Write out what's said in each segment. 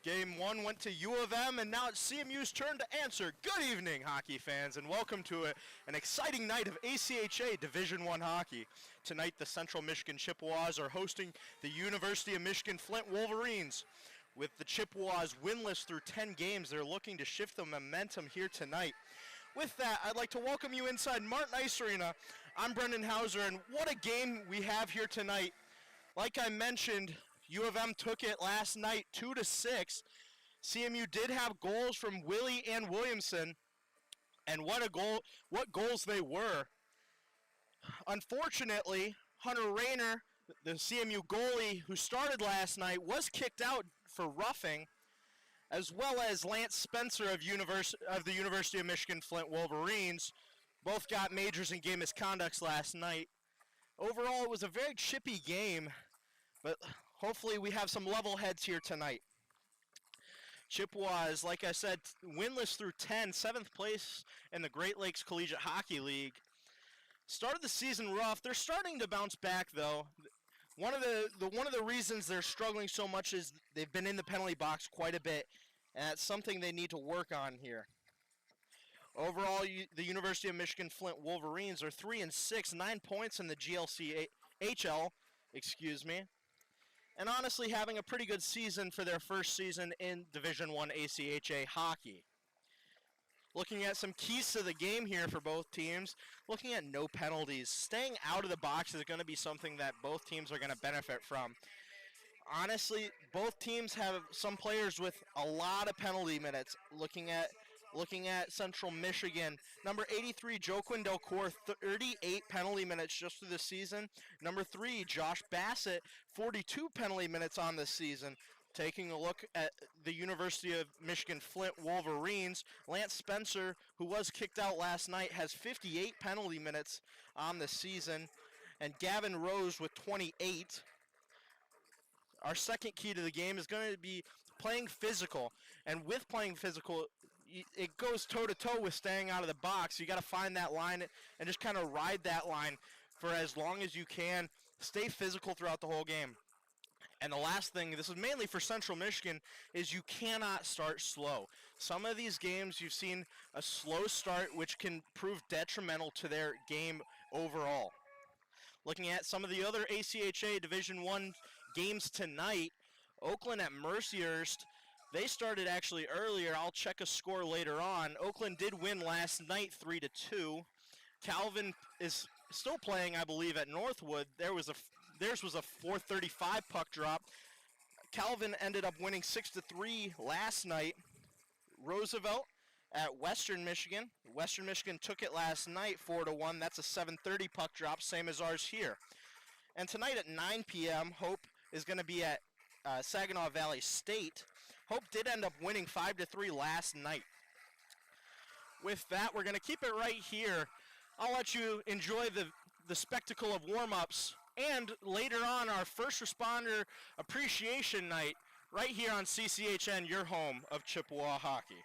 Game 1 went to U of M, and now it's CMU's turn to answer. Good evening, hockey fans, and welcome to an exciting night of ACHA Division I hockey. Tonight, the Central Michigan Chippewas are hosting the University of Michigan Flint Wolverines. With the Chippewas winless through 10 games, they're looking to shift the momentum here tonight. With that, I'd like to welcome you inside Martin Ice Arena. I'm Brendan Hauser, and what a game we have here tonight. Like I mentioned, U of M took it last night 2-6. CMU did have goals from Willie and Williamson, and what goals they were. Unfortunately, Hunter Rayner, the CMU goalie who started last night, was kicked out for roughing, as well as Lance Spencer of the University of Michigan Flint Wolverines. Both got majors in game misconducts last night. Overall, it was a very chippy game, but hopefully we have some level heads here tonight. Chippewas, like I said, winless through 10, 7th place in the Great Lakes Collegiate Hockey League. Started the season rough. They're starting to bounce back, though. One of the reasons they're struggling so much is they've been in the penalty box quite a bit, and that's something they need to work on here. Overall, the University of Michigan Flint Wolverines are 3-6, 9 points in the GLCHL, and honestly having a pretty good season for their first season in Division I ACHA hockey. Looking at some keys to the game here for both teams, looking at no penalties. Staying out of the box is going to be something that both teams are going to benefit from. Honestly, both teams have some players with a lot of penalty minutes. Looking at Central Michigan, number 83, Joaquin Delcourt, 38 penalty minutes just through the season. Number 3, Josh Bassett, 42 penalty minutes on this season. Taking a look at the University of Michigan Flint Wolverines, Lance Spencer, who was kicked out last night, has 58 penalty minutes on the season, and Gavin Rose with 28. Our second key to the game is going to be playing physical, and with playing physical, it goes toe-to-toe with staying out of the box. You got to find that line and just kind of ride that line for as long as you can. Stay physical throughout the whole game. And the last thing, this is mainly for Central Michigan, is you cannot start slow. Some of these games you've seen a slow start, which can prove detrimental to their game overall. Looking at some of the other ACHA Division I games tonight, Oakland at Mercyhurst, they started actually earlier. I'll check a score later on. Oakland did win last night 3-2. Calvin is still playing, I believe, at Northwood. Theirs was a 4:35 puck drop. Calvin ended up winning 6-3 last night. Roosevelt at Western Michigan. Western Michigan took it last night 4-1. That's a 7:30 puck drop, same as ours here. And tonight at 9 p.m., Hope is going to be at Saginaw Valley State. Hope did end up winning 5-3 last night. With that, we're going to keep it right here. I'll let you enjoy the spectacle of warm-ups and later on our first responder appreciation night right here on CCHN, your home of Chippewa hockey.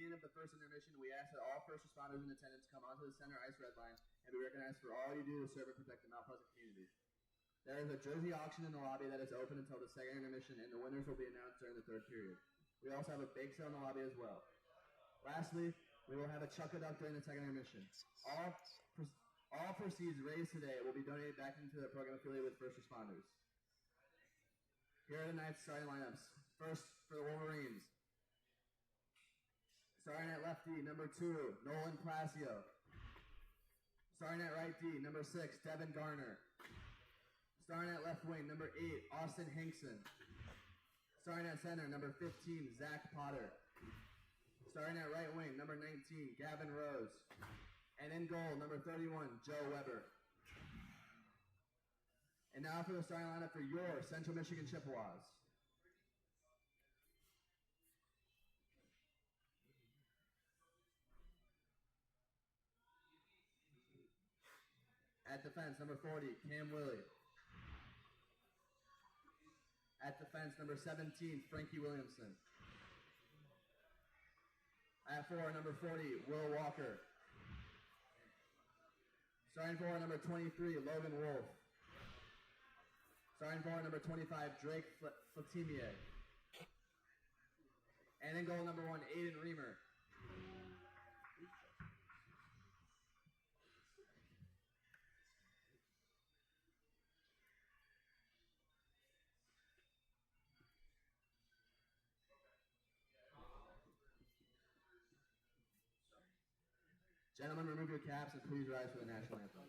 beginning of the first intermission, we ask that all first responders in attendance come onto the center ice red line and be recognized for all you do to serve and protect the Mount Pleasant community. There is a jersey auction in the lobby that is open until the second intermission, and the winners will be announced during the third period. We also have a bake sale in the lobby as well. Lastly, we will have a chuck-a-duck during the second intermission. All proceeds raised today will be donated back into the program affiliated with first responders. Here are tonight's starting lineups. First, for the Wolverines. Starting at left D, number 2, Nolan Plasio. Starting at right D, number 6, Devin Garner. Starting at left wing, number 8, Austin Hinkson. Starting at center, number 15, Zach Potter. Starting at right wing, number 19, Gavin Rose. And in goal, number 31, Joe Weber. And now for the starting lineup for your Central Michigan Chippewas. At defense, number 40, Cam Willie. At defense, number 17, Frankie Williamson. At 4, number 40, Will Walker. Starting forward, number 23, Logan Wolf. Starting forward, number 25, Drake Flatimier. And in goal, number 1, Aiden Reamer. Gentlemen, remove your caps and please rise for the national anthem.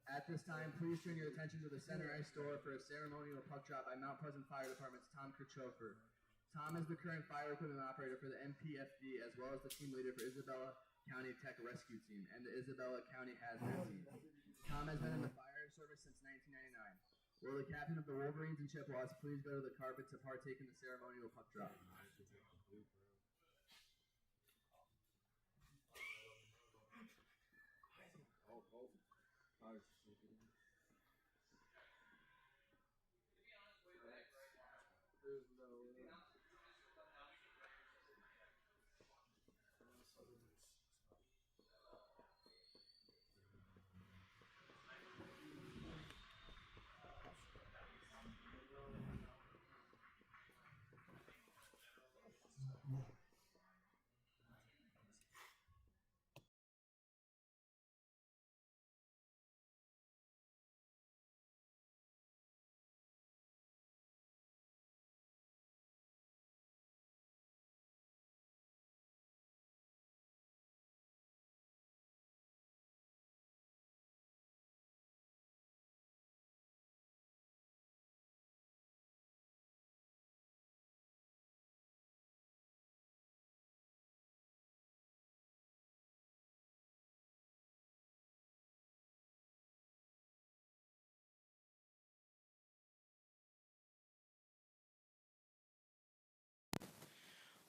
At this time, please turn your attention to the center ice door for a ceremonial puck drop by Mount Pleasant Fire Department's Tom Kirchhofer. Tom is the current fire equipment operator for the MPFD, as well as the team leader for Isabella County Tech Rescue Team and the Isabella County Hazmat Team. Tom has been in the fire service since 1999. Will the captain of the Wolverines and Chippewas please go to the carpet to partake in the ceremonial puck drop?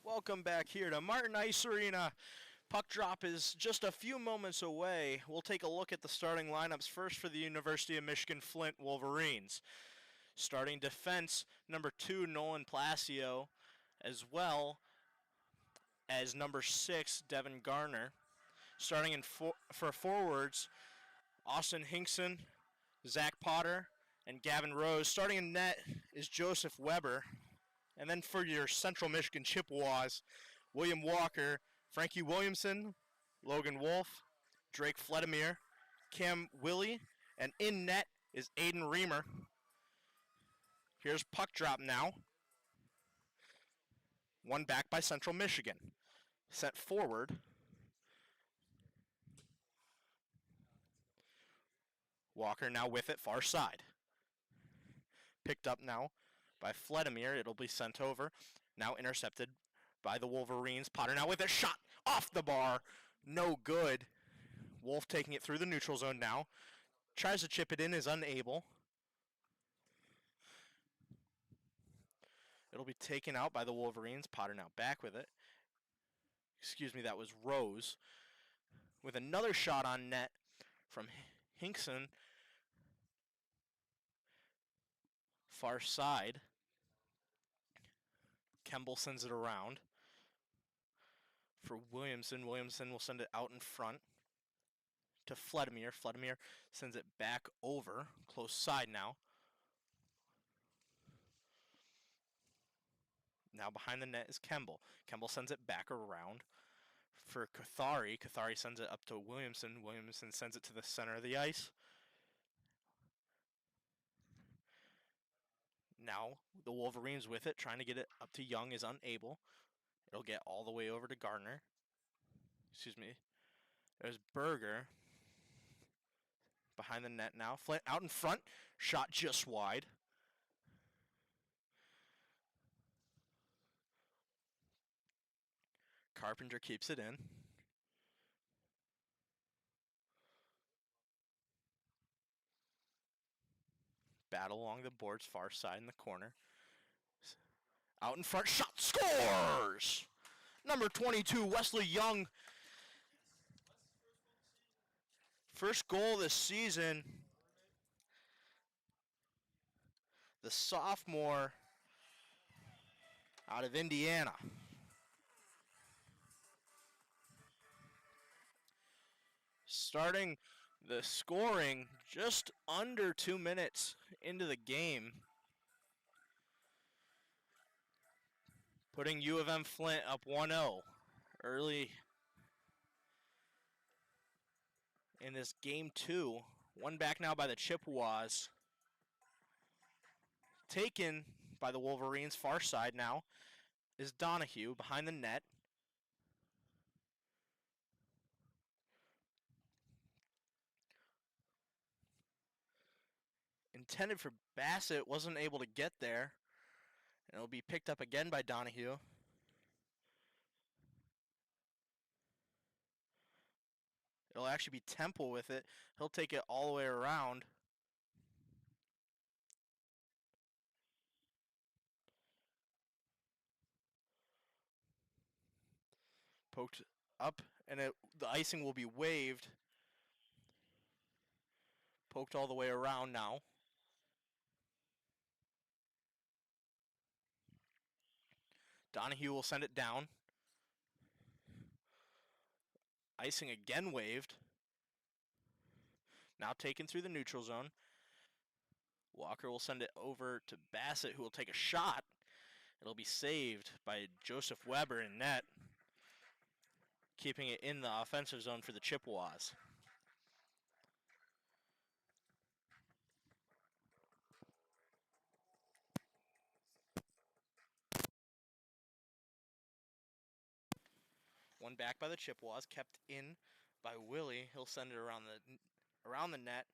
Welcome back here to Martin Ice Arena Puck drop is just a few moments away. We'll take a look at the starting lineups first for the University of Michigan Flint Wolverines. Starting defense, number 2, Nolan Placio, as well as number 6, Devin Garner. Starting for forwards, Austin Hinkson, Zach Potter, and Gavin Rose. Starting in net is Joseph Weber. And then for your Central Michigan Chippewas, William Walker, Frankie Williamson, Logan Wolf, Drake Fledemir, Cam Willie, and in net is Aiden Reamer. Here's puck drop now. One back by Central Michigan. Sent forward. Walker now with it, far side. Picked up now by Fledemir. It'll be sent over. Now intercepted by the Wolverines. Potter now with a shot off the bar. No good. Wolf taking it through the neutral zone now. Tries to chip it in, is unable. It'll be taken out by the Wolverines. Potter now back with it. Excuse me, that was Rose. With another shot on net from Hinkson. Far side. Kemble sends it around for Williamson. Williamson will send it out in front to Fledemir. Fledemir sends it back over. Close side now. Now behind the net is Kemble. Kemble sends it back around for Cathari. Cathari sends it up to Williamson. Williamson sends it to the center of the ice. Now the Wolverines with it, trying to get it up to Young, is unable. It'll get all the way over to Gardner. Excuse me. There's Berger. Behind the net now. Flint out in front. Shot just wide. Carpenter keeps it in. Battle along the boards, far side in the corner. Out in front, shot, scores! Number 22, Wesley Young. First goal this season. The sophomore out of Indiana. Starting the scoring just under 2 minutes into the game. Putting UofM Flint up 1-0 early in this game 2. One back now by the Chippewas. Taken by the Wolverines, far side now is Donahue behind the net. Intended for Bassett, wasn't able to get there. And it'll be picked up again by Donahue. It'll actually be Temple with it. He'll take it all the way around. Poked up, and the icing will be waved. Poked all the way around now. Donahue will send it down. Icing again waved. Now taken through the neutral zone. Walker will send it over to Bassett, who will take a shot. It'll be saved by Joseph Weber in net, keeping it in the offensive zone for the Chippewas. One back by the Chippewas, kept in by Willie. He'll send it around the net,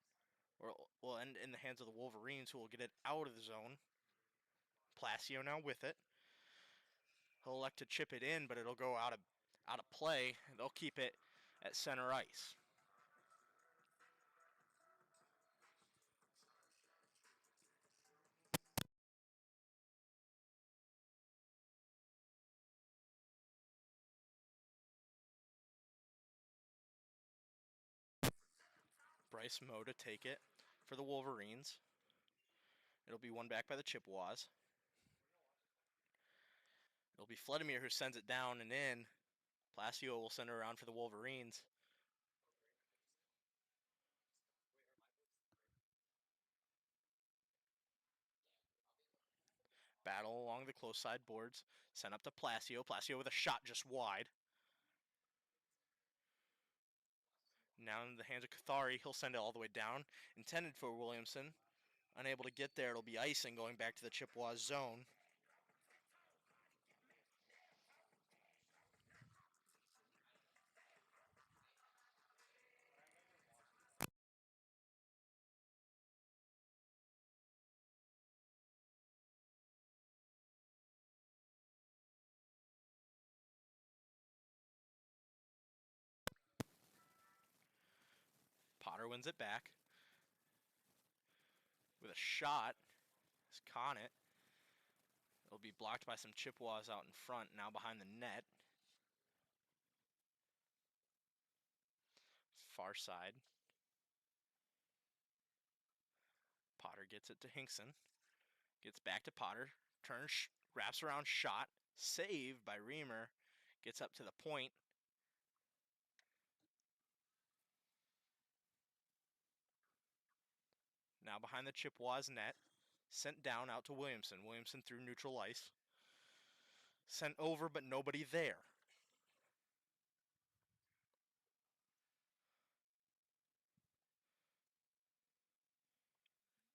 or will end in the hands of the Wolverines, who will get it out of the zone. Placio now with it. He'll elect to chip it in, but it'll go out of play. They'll keep it at center ice. Bryce Moe to take it for the Wolverines. It'll be won back by the Chippewas. It'll be Vladimir who sends it down and in. Palacio will send it around for the Wolverines. Battle along the close side boards. Sent up to Palacio. Palacio with a shot just wide. Now in the hands of Cathari. He'll send it all the way down. Intended for Williamson. Unable to get there. It'll be icing going back to the Chippewas zone. Potter wins it back. With a shot. It's Connett. It'll be blocked by some Chippewas out in front. Now behind the net. Far side. Potter gets it to Hinkson. Gets back to Potter. Turns, wraps around, shot. Saved by Reamer. Gets up to the point. Now behind the Chippewas net. Sent down out to Williamson. Williamson through neutral ice. Sent over, but nobody there.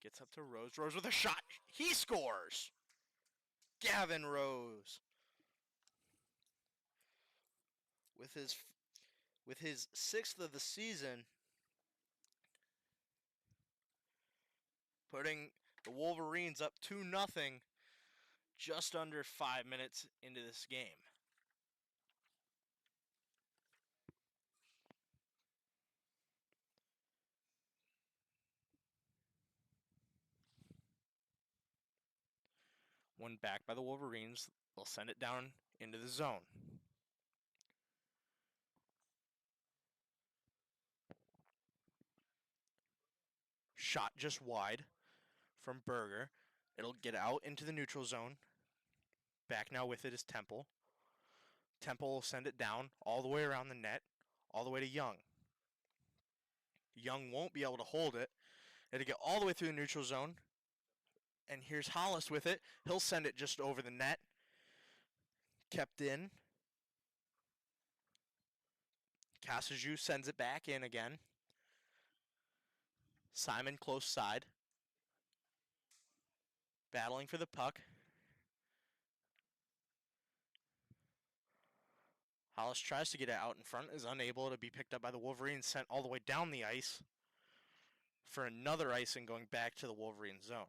Gets up to Rose. Rose with a shot. He scores! Gavin Rose. With his sixth of the season, putting the Wolverines up 2-0 just under 5 minutes into this game. One back by the Wolverines. They'll send it down into the zone. Shot just wide from Berger. It'll get out into the neutral zone. Back now with it is Temple. Temple will send it down all the way around the net, all the way to Young. Young won't be able to hold it. It'll get all the way through the neutral zone. And here's Hollis with it. He'll send it just over the net. Kept in. Casaju sends it back in again. Simon close side. Battling for the puck. Hollis tries to get it out in front, is unable to be picked up by the Wolverines, sent all the way down the ice for another icing going back to the Wolverine zone.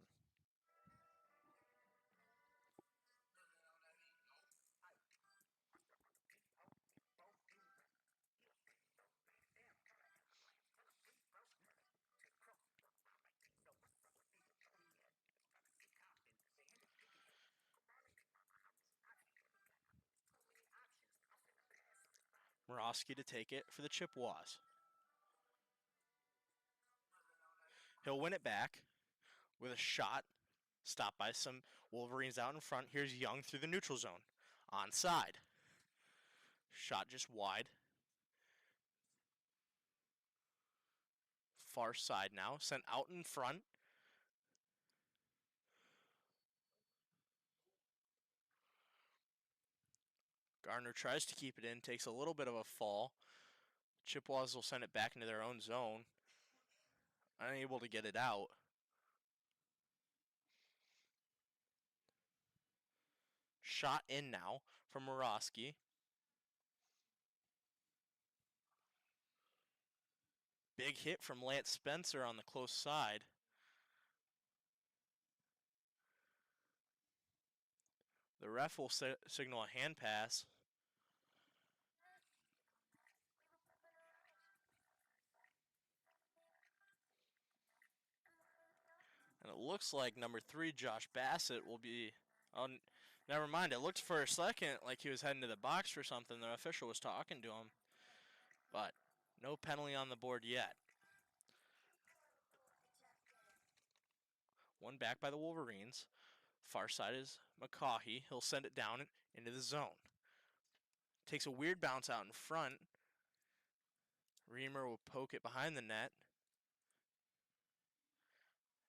Morosky to take it for the Chippewas. He'll win it back with a shot. Stopped by some Wolverines out in front. Here's Young through the neutral zone. Onside. Shot just wide. Far side now. Sent out in front. Gardner tries to keep it in. Takes a little bit of a fall. Chippewas will send it back into their own zone. Unable to get it out. Shot in now from Morosky. Big hit from Lance Spencer on the close side. The ref will signal a hand pass. And it looks like number 3, Josh Bassett, will be... Oh, never mind. It looked for a second like he was heading to the box for something. The official was talking to him. But no penalty on the board yet. One back by the Wolverines. Far side is McCaughey. He'll send it down into the zone. Takes a weird bounce out in front. Reamer will poke it behind the net.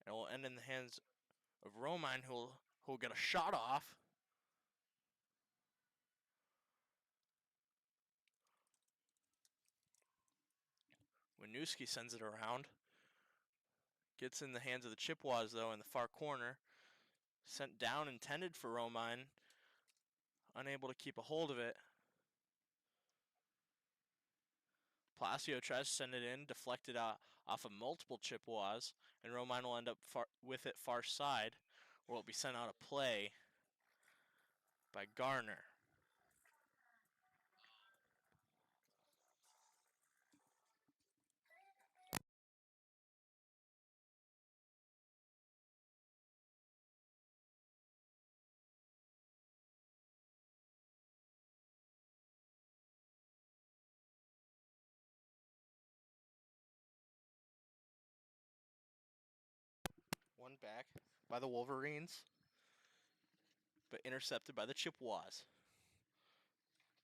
And it will end in the hands of Romine, who'll get a shot off. Winooski sends it around. Gets in the hands of the Chippewas, though, in the far corner. Sent down, intended for Romine. Unable to keep a hold of it. Palacio tries to send it in, deflected off of multiple Chippewas, and Romine will end up with it far side, where it'll be sent out of play by Garner. One back by the Wolverines, but intercepted by the Chippewas.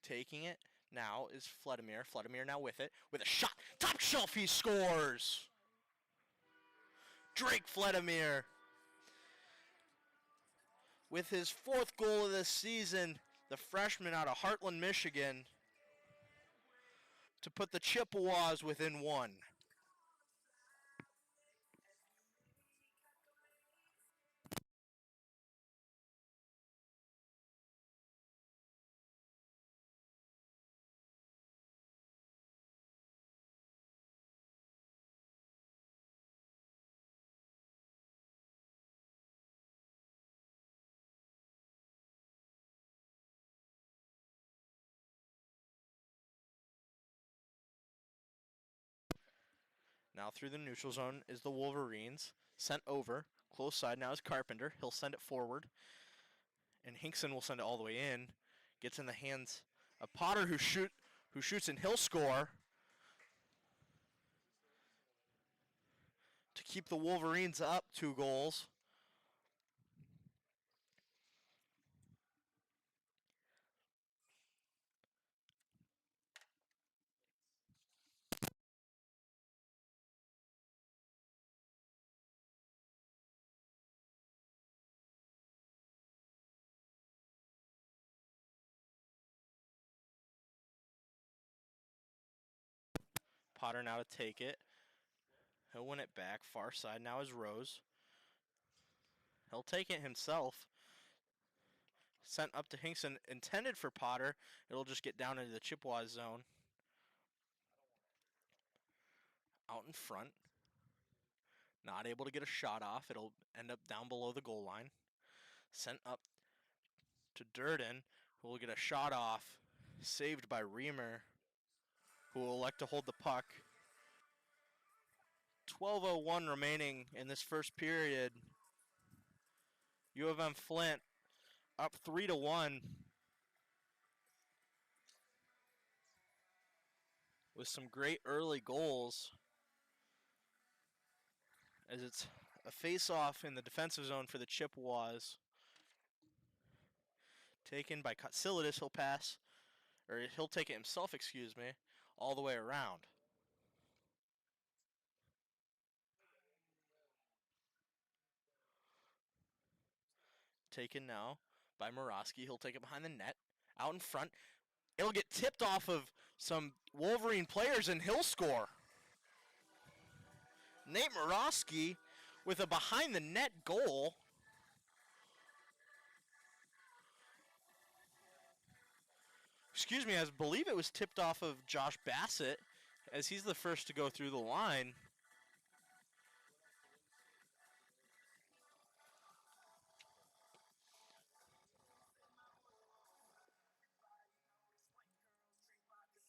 Taking it now is Vladimir. Vladimir now with it. With a shot. Top shelf, he scores! Drake Vladimir with his 4th goal of this season. The freshman out of Heartland, Michigan, to put the Chippewas within 1. Now through the neutral zone is the Wolverines. Sent over. Close side now is Carpenter. He'll send it forward. And Hinkson will send it all the way in. Gets in the hands of Potter, who shoots and he'll score to keep the Wolverines up 2 goals. Potter now to take it. He'll win it back. Far side now is Rose. He'll take it himself. Sent up to Hinkson, intended for Potter. It'll just get down into the Chippewa zone. Out in front. Not able to get a shot off. It'll end up down below the goal line. Sent up to Durden, who will get a shot off. Saved by Reamer, who will elect to hold the puck. 12:01 remaining in this first period. UofM Flint up 3-1 with some great early goals, as it's a face-off in the defensive zone for the Chippewas. Taken by Katsilidis. He'll pass, or he'll take it himself, excuse me, all the way around. Taken now by Morosky. He'll take it behind the net. Out in front. It'll get tipped off of some Wolverine players and he'll score. Nate Morosky with a behind the net goal. Excuse me, I believe it was tipped off of Josh Bassett, as he's the first to go through the line.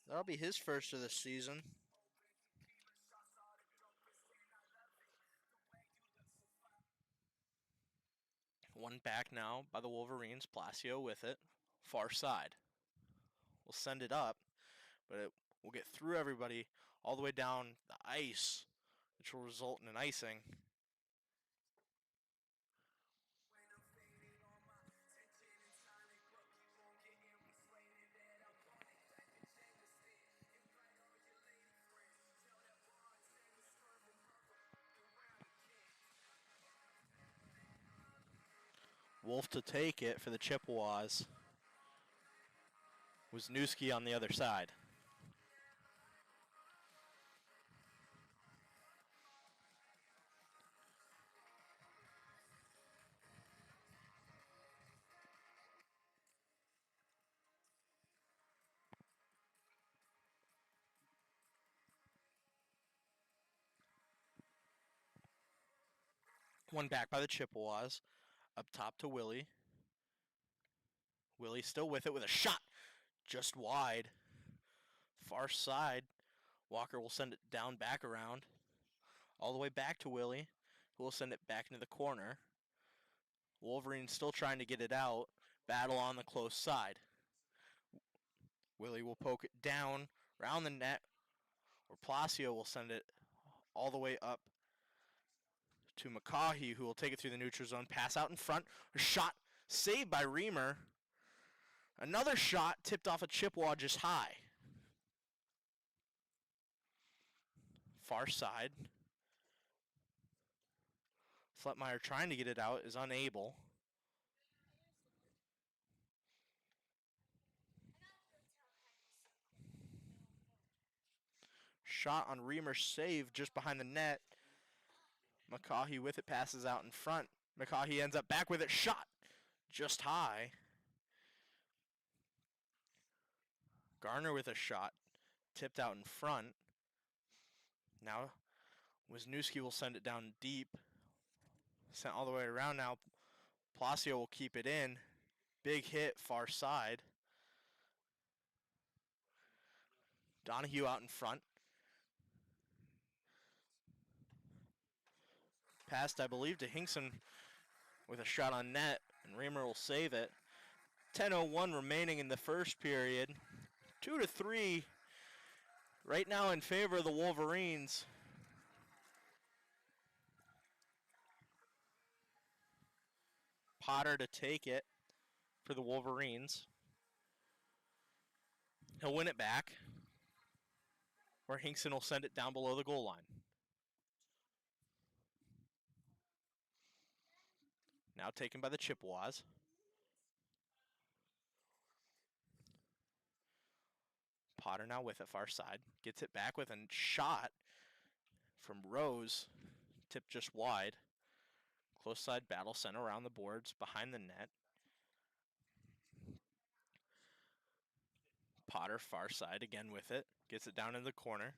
That'll be his first of the season. One back now by the Wolverines. Palacio with it. Far side. We'll send it up, but it will get through everybody all the way down the ice, which will result in an icing. Wolf to take it for the Chippewas. Wisniewski on the other side. One back by the Chippewas. Up top to Willie. Willie still with it with a shot. Just wide. Far side. Walker will send it down back around. All the way back to Willie, who will send it back into the corner. Wolverine still trying to get it out. Battle on the close side. Willie will poke it down around the net, or Palacio will send it all the way up to McCaughey, who will take it through the neutral zone. Pass out in front. A shot saved by Reamer. Another shot tipped off a Chippewa just high. Far side. Fletmeyer trying to get it out, is unable. Shot on Reamer, save just behind the net. McCaughey with it, passes out in front. McCaughey ends up back with it, shot just high. Garner with a shot, tipped out in front. Now Wisniewski will send it down deep. Sent all the way around now. Palacio will keep it in. Big hit, far side. Donahue out in front. Passed, I believe, to Hinkson with a shot on net, and Reamer will save it. 10:01 remaining in the first period. 2-3 right now in favor of the Wolverines. Potter to take it for the Wolverines. He'll win it back, where Hinkson will send it down below the goal line. Now taken by the Chippewas. Potter now with it, far side. Gets it back with a shot from Rose. Tipped just wide. Close side battle sent around the boards behind the net. Potter far side again with it. Gets it down in the corner.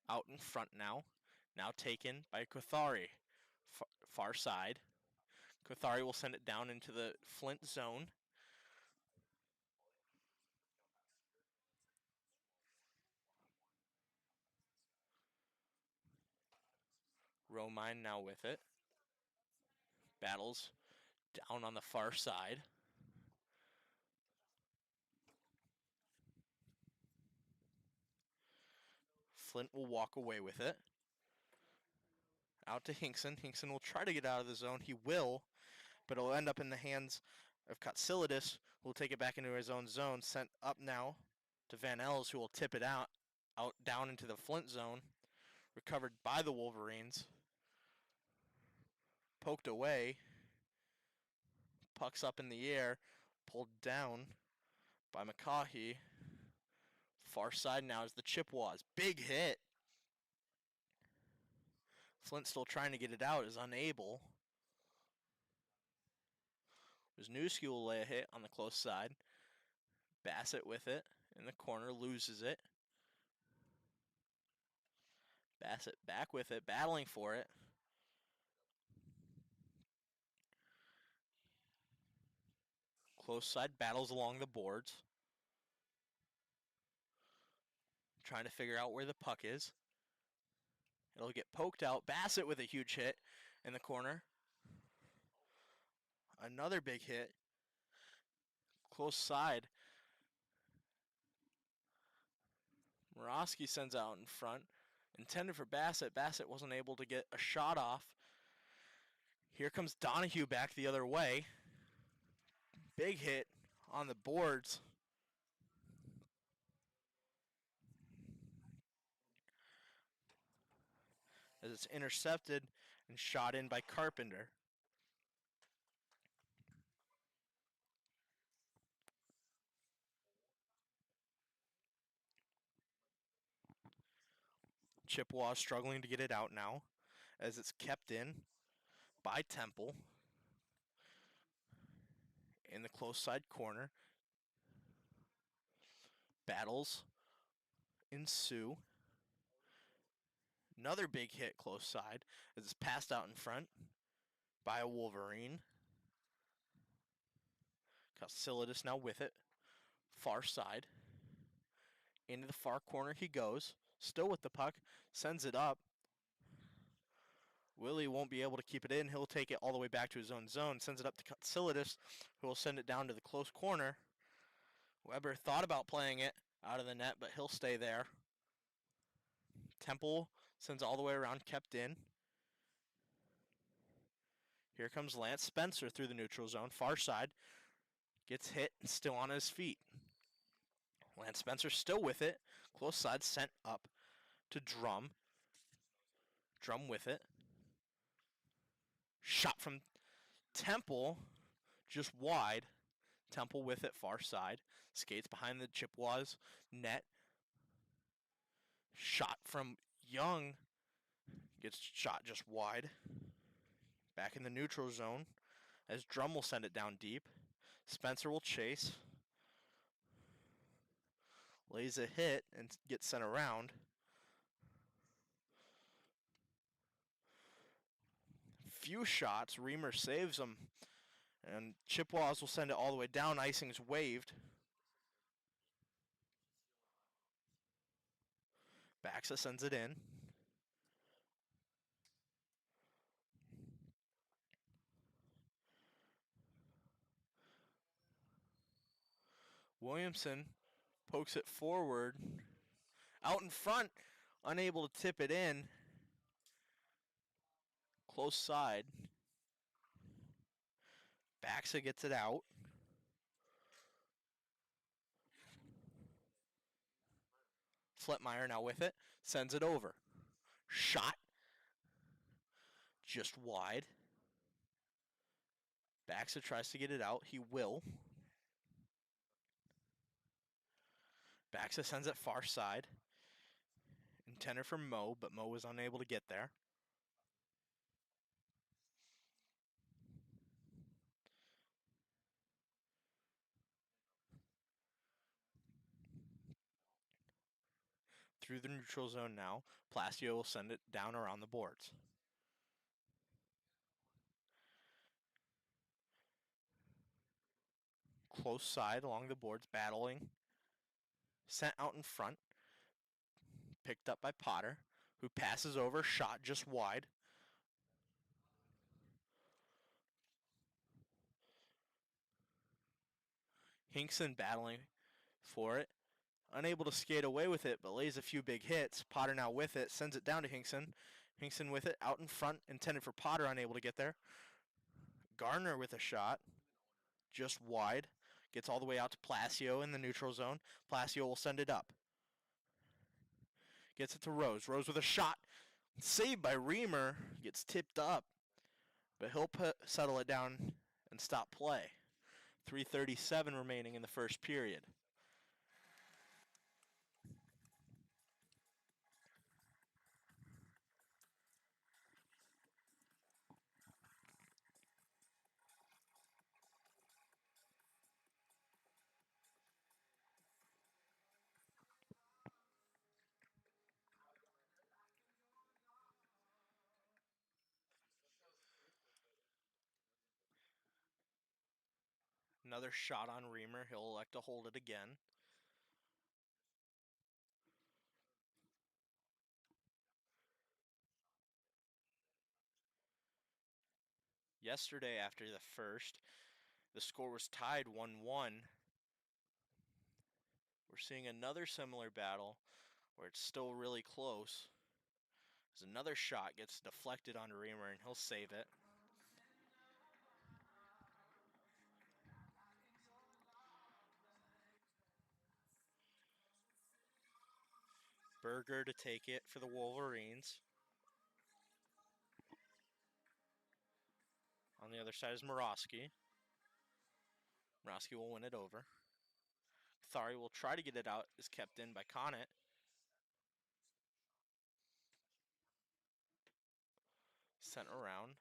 Out in front now. Now taken by Kothari. Far side. Kothari will send it down into the Flint zone. Romine now with it. Battles down on the far side. Flint will walk away with it. Out to Hinkson. Hinkson will try to get out of the zone. He will, but it'll end up in the hands of Katsilidis, who will take it back into his own zone. Sent up now to Van Els, who will tip it out down into the Flint zone. Recovered by the Wolverines. Poked away. Puck's up in the air. Pulled down by McCaughey. Far side now is the Chippewas. Big hit. Flint still trying to get it out, is unable. Wisniewski will lay a hit on the close side. Bassett with it in the corner, loses it. Bassett back with it, battling for it. Close side battles along the boards. Trying to figure out where the puck is. It'll get poked out. Bassett with a huge hit in the corner. Another big hit. Close side. Morosky sends out in front. Intended for Bassett. Bassett wasn't able to get a shot off. Here comes Donahue back the other way. Big hit on the boards. As it's intercepted and shot in by Carpenter. Chippewa struggling to get it out now as it's kept in by Temple in the close side corner. Battles ensue. Another big hit close side as it's passed out in front by a Wolverine. Casilidis now with it. Far side. Into the far corner he goes. Still with the puck. Sends it up. Willie won't be able to keep it in. He'll take it all the way back to his own zone. Sends it up to Casilidis, who will send it down to the close corner. Weber thought about playing it out of the net, but he'll stay there. Temple sends all the way around, kept in. Here comes Lance Spencer through the neutral zone, far side. Gets hit, still on his feet. Lance Spencer still with it. Close side sent up to Drum. Drum with it. Shot from Temple, just wide. Temple with it, far side. Skates behind the Chippewas net. Shot from Young. Gets shot just wide. Back in the neutral zone as Drum will send it down deep. Spencer will chase. Lays a hit and gets sent around. Few shots. Reamer saves them. And Chippewas will send it all the way down. Icing's waved. Baxa sends it in. Williamson pokes it forward. Out in front. Unable to tip it in. Close side. Baxa gets it out. Flintmeyer now with it. Sends it over. Shot. Just wide. Baxa tries to get it out. He will. Baxa sends it far side. Intended for Mo, but Mo was unable to get there. Through the neutral zone now. Placio will send it down around the boards. Close side along the boards, battling. Sent out in front. Picked up by Potter, who passes over, shot just wide. Hinkson battling for it. Unable to skate away with it, but lays a few big hits. Potter now with it, sends it down to Hinkson. Hinkson with it, out in front, intended for Potter, unable to get there. Garner with a shot, just wide. Gets all the way out to Placio in the neutral zone. Placio will send it up. Gets it to Rose. Rose with a shot. Saved by Reamer. Gets tipped up. But he'll settle it down and stop play. 3:37 remaining in the first period. Another shot on Reamer. He'll elect to hold it again. Yesterday, after the first, the score was tied 1-1. We're seeing another similar battle where it's still really close. As another shot gets deflected on Reamer and he'll save it. Berger to take it for the Wolverines. On the other side is Morosky. Morosky will win it over. Thari will try to get it out. Is kept in by Connett. Sent around.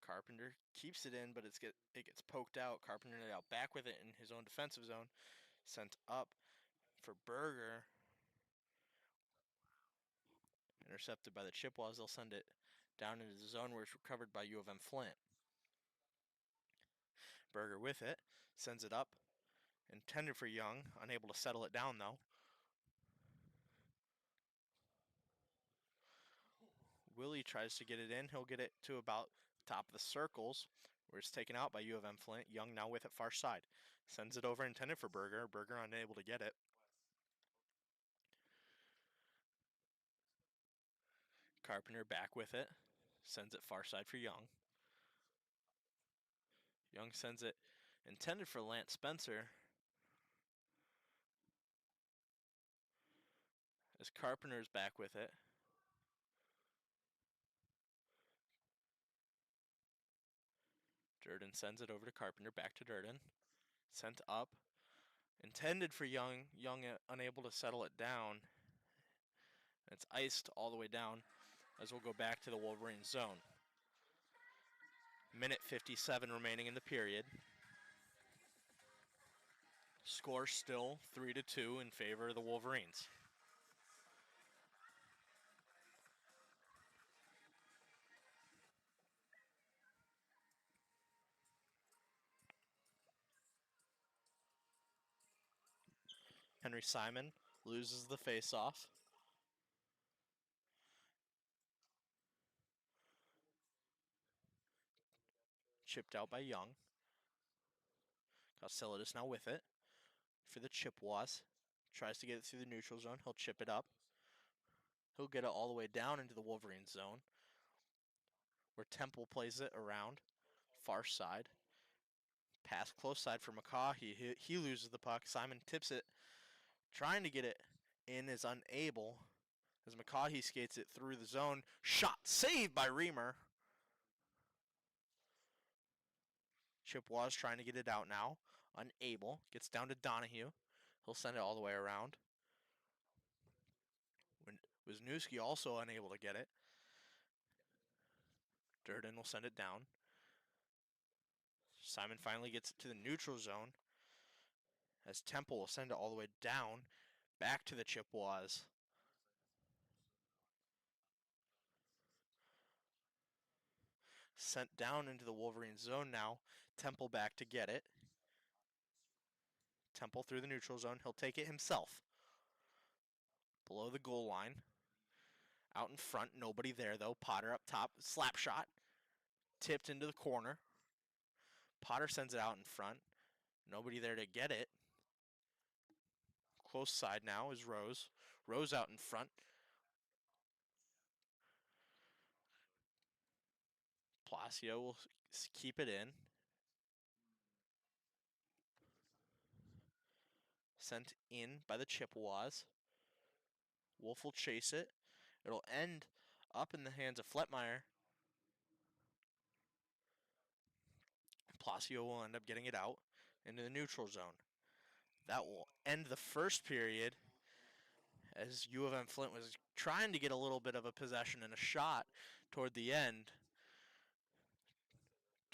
Carpenter keeps it in, but it gets poked out. Carpenter out back with it in his own defensive zone. Sent up for Berger. Intercepted by the Chippewas. They'll send it down into the zone where it's recovered by UofM Flint. Berger with it. Sends it up. Intended for Young. Unable to settle it down though. Willie tries to get it in. He'll get it to about top of the circles where it's taken out by UofM Flint. Young now with it far side. Sends it over intended for Berger. Berger unable to get it. Carpenter back with it. Sends it far side for Young. Young sends it intended for Lance Spencer. As Carpenter's back with it. Durden sends it over to Carpenter. Back to Durden. Sent up. Intended for Young. Young unable to settle it down. It's iced all the way down as we'll go back to the Wolverine zone. Minute 57 remaining in the period. Score still 3-2 in favor of the Wolverines. Henry Simon loses the face-off. Chipped out by Young. Castellitis now with it for the Chippewas. Tries to get it through the neutral zone. He'll chip it up. He'll get it all the way down into the Wolverine zone, where Temple plays it around. Far side. Pass close side for McCaw. He loses the puck. Simon tips it. Trying to get it in, is unable. As McCaw skates it through the zone. Shot saved by Reamer. Chippewas trying to get it out now. Unable. Gets down to Donahue. He'll send it all the way around. Wisniewski also unable to get it. Durden will send it down. Simon finally gets it to the neutral zone. As Temple will send it all the way down. Back to the Chippewas. Sent down into the Wolverine zone now. Temple back to get it. Temple through the neutral zone. He'll take it himself. Below the goal line. Out in front. Nobody there though. Potter up top. Slap shot. Tipped into the corner. Potter sends it out in front. Nobody there to get it. Close side now is Rose. Rose out in front. Palacio will keep it in. Sent in by the Chippewas. Wolf will chase it. It'll end up in the hands of Fletmeyer. Palacio will end up getting it out into the neutral zone. That will end the first period, as UofM Flint was trying to get a little bit of a possession and a shot toward the end.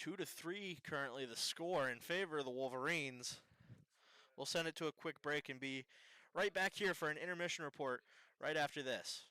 2-3 currently the score in favor of the Wolverines. We'll send it to a quick break and be right back here for an intermission report right after this.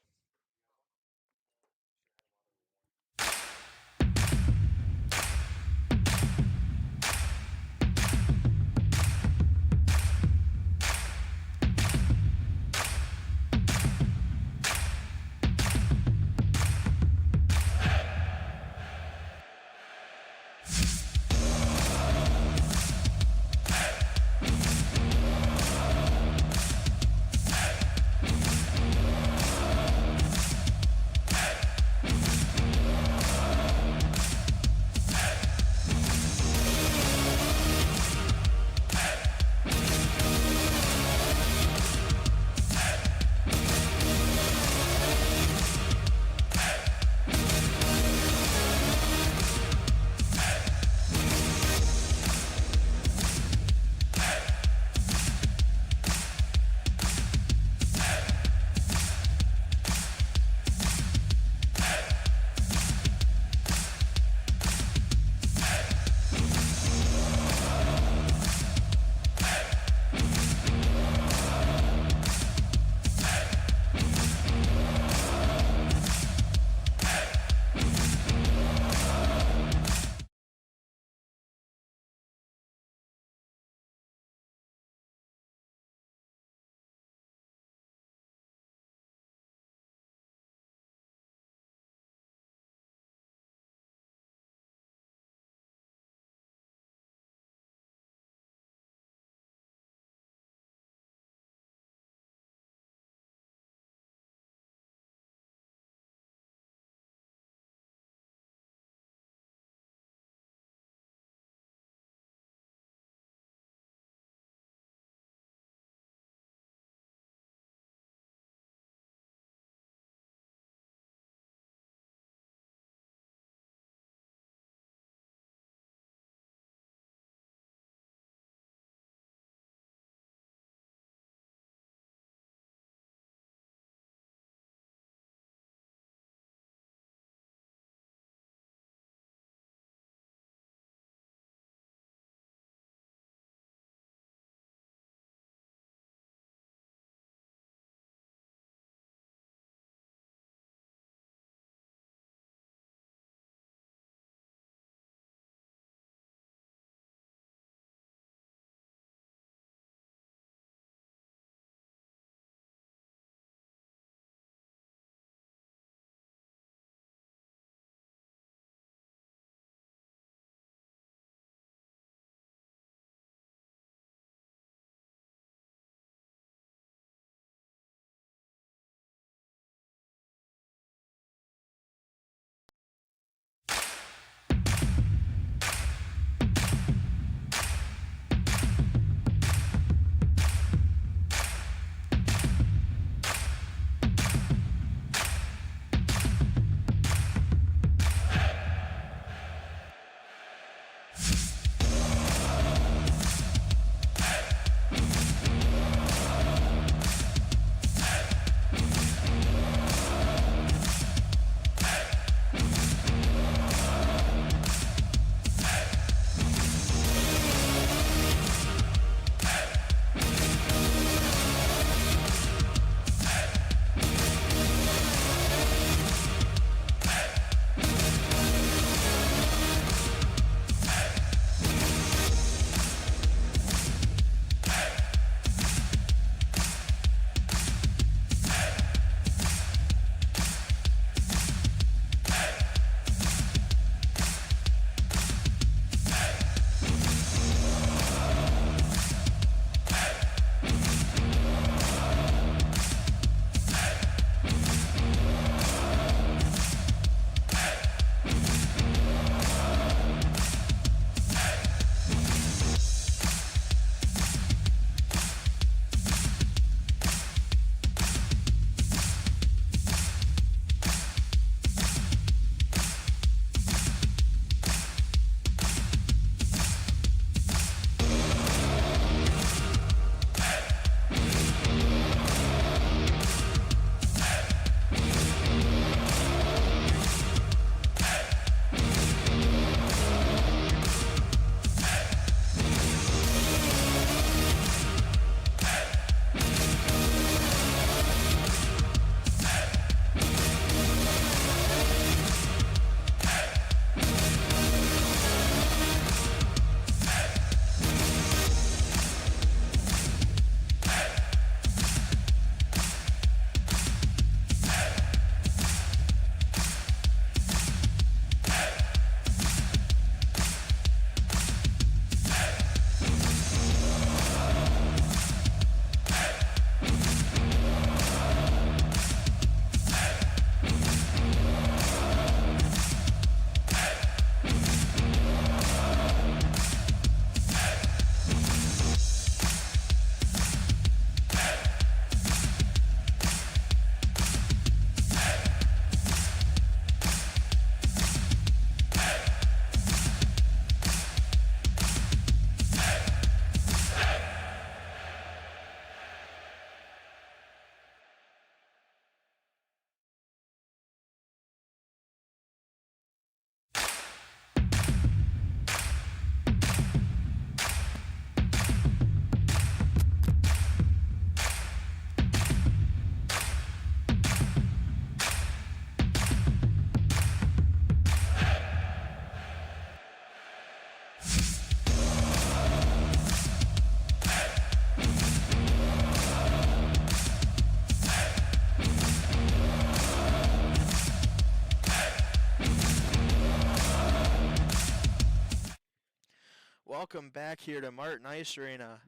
welcome back here to Martin Ice Arena.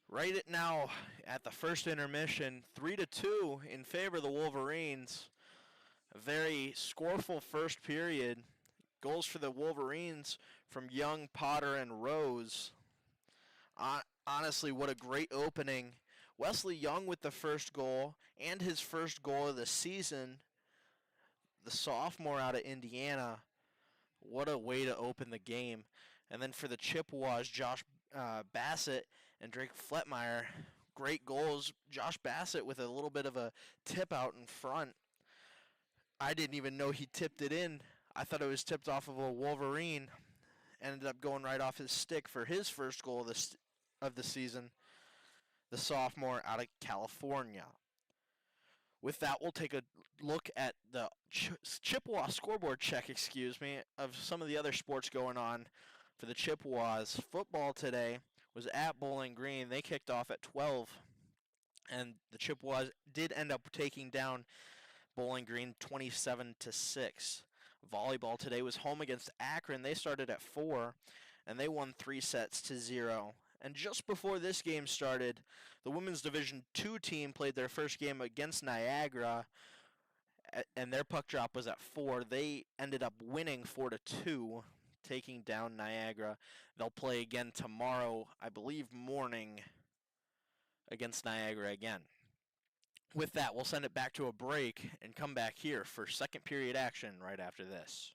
Right at now, at the first intermission, 3-2 in favor of the Wolverines. A very scoreful first period. Goals for the Wolverines from Young, Potter, and Rose. Honestly, what a great opening. Wesley Young with the first goal, and his first goal of the season. The sophomore out of Indiana. What a way to open the game. And then for the Chippewas, Josh Bassett and Drake Fletmeyer, great goals. Josh Bassett with a little bit of a tip out in front. I didn't even know he tipped it in. I thought it was tipped off of a Wolverine. Ended up going right off his stick for his first goal of the season. The sophomore out of California. With that, we'll take a look at the Chippewa scoreboard check, of some of the other sports going on for the Chippewas. Football today was at Bowling Green. They kicked off at 12, and the Chippewas did end up taking down Bowling Green 27-6. Volleyball today was home against Akron. They started at 4, and they won 3-0. And just before this game started, the Women's Division II team played their first game against Niagara, and their puck drop was at 4. They ended up winning 4-2, taking down Niagara. They'll play again tomorrow, I believe morning, against Niagara again. With that, we'll send it back to a break and come back here for second period action right after this.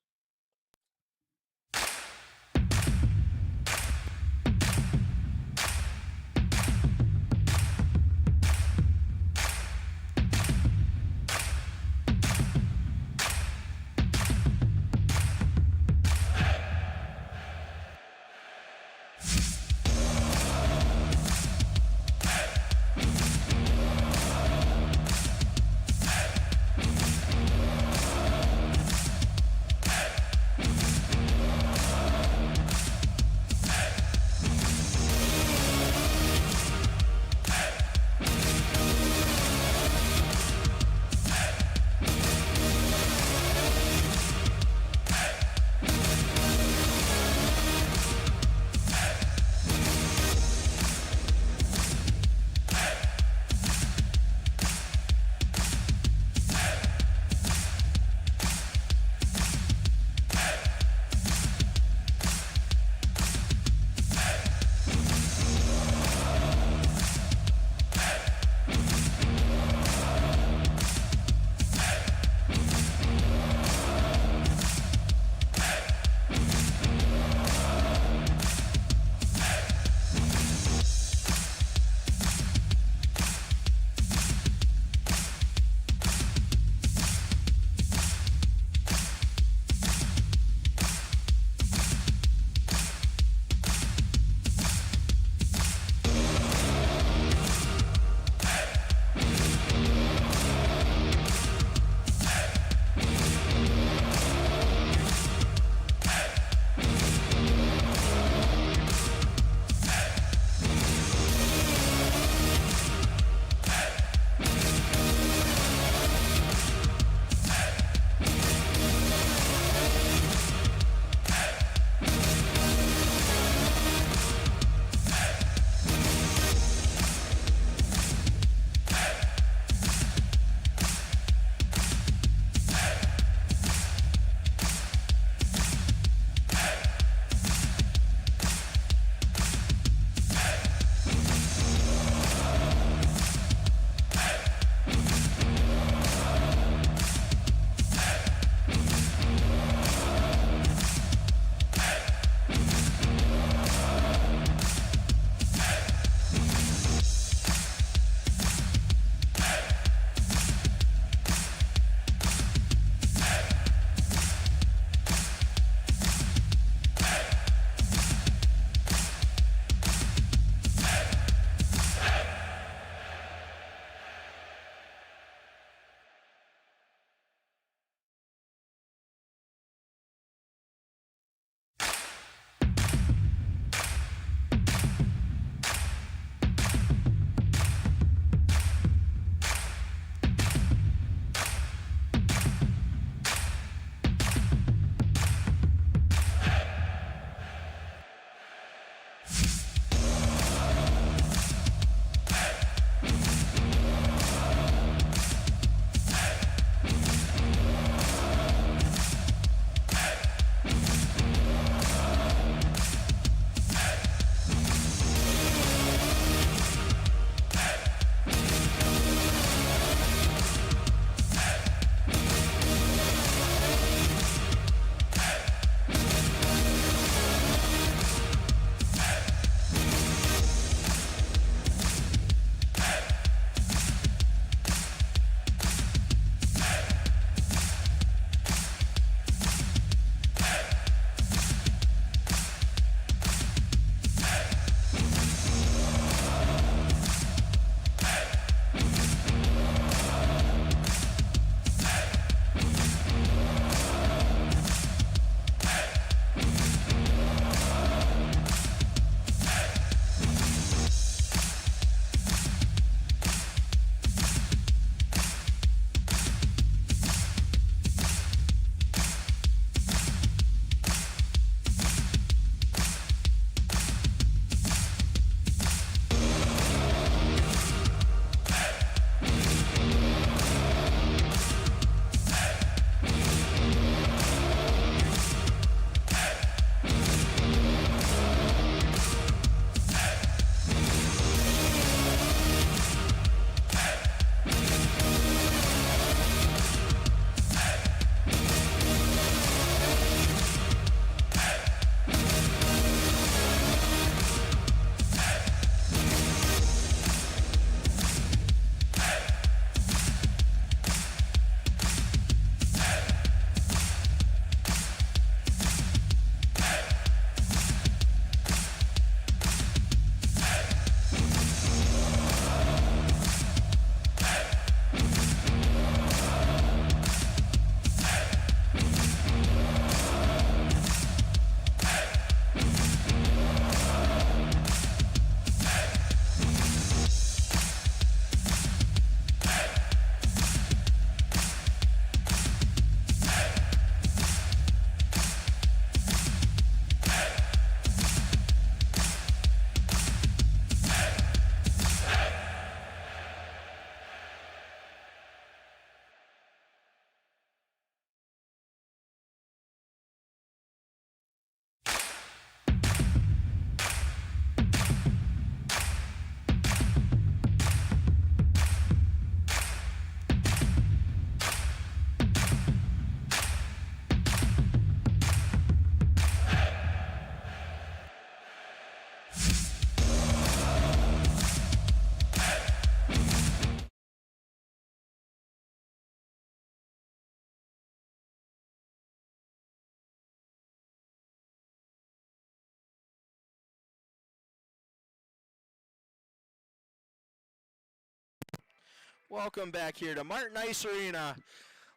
Welcome back here to Martin Ice Arena.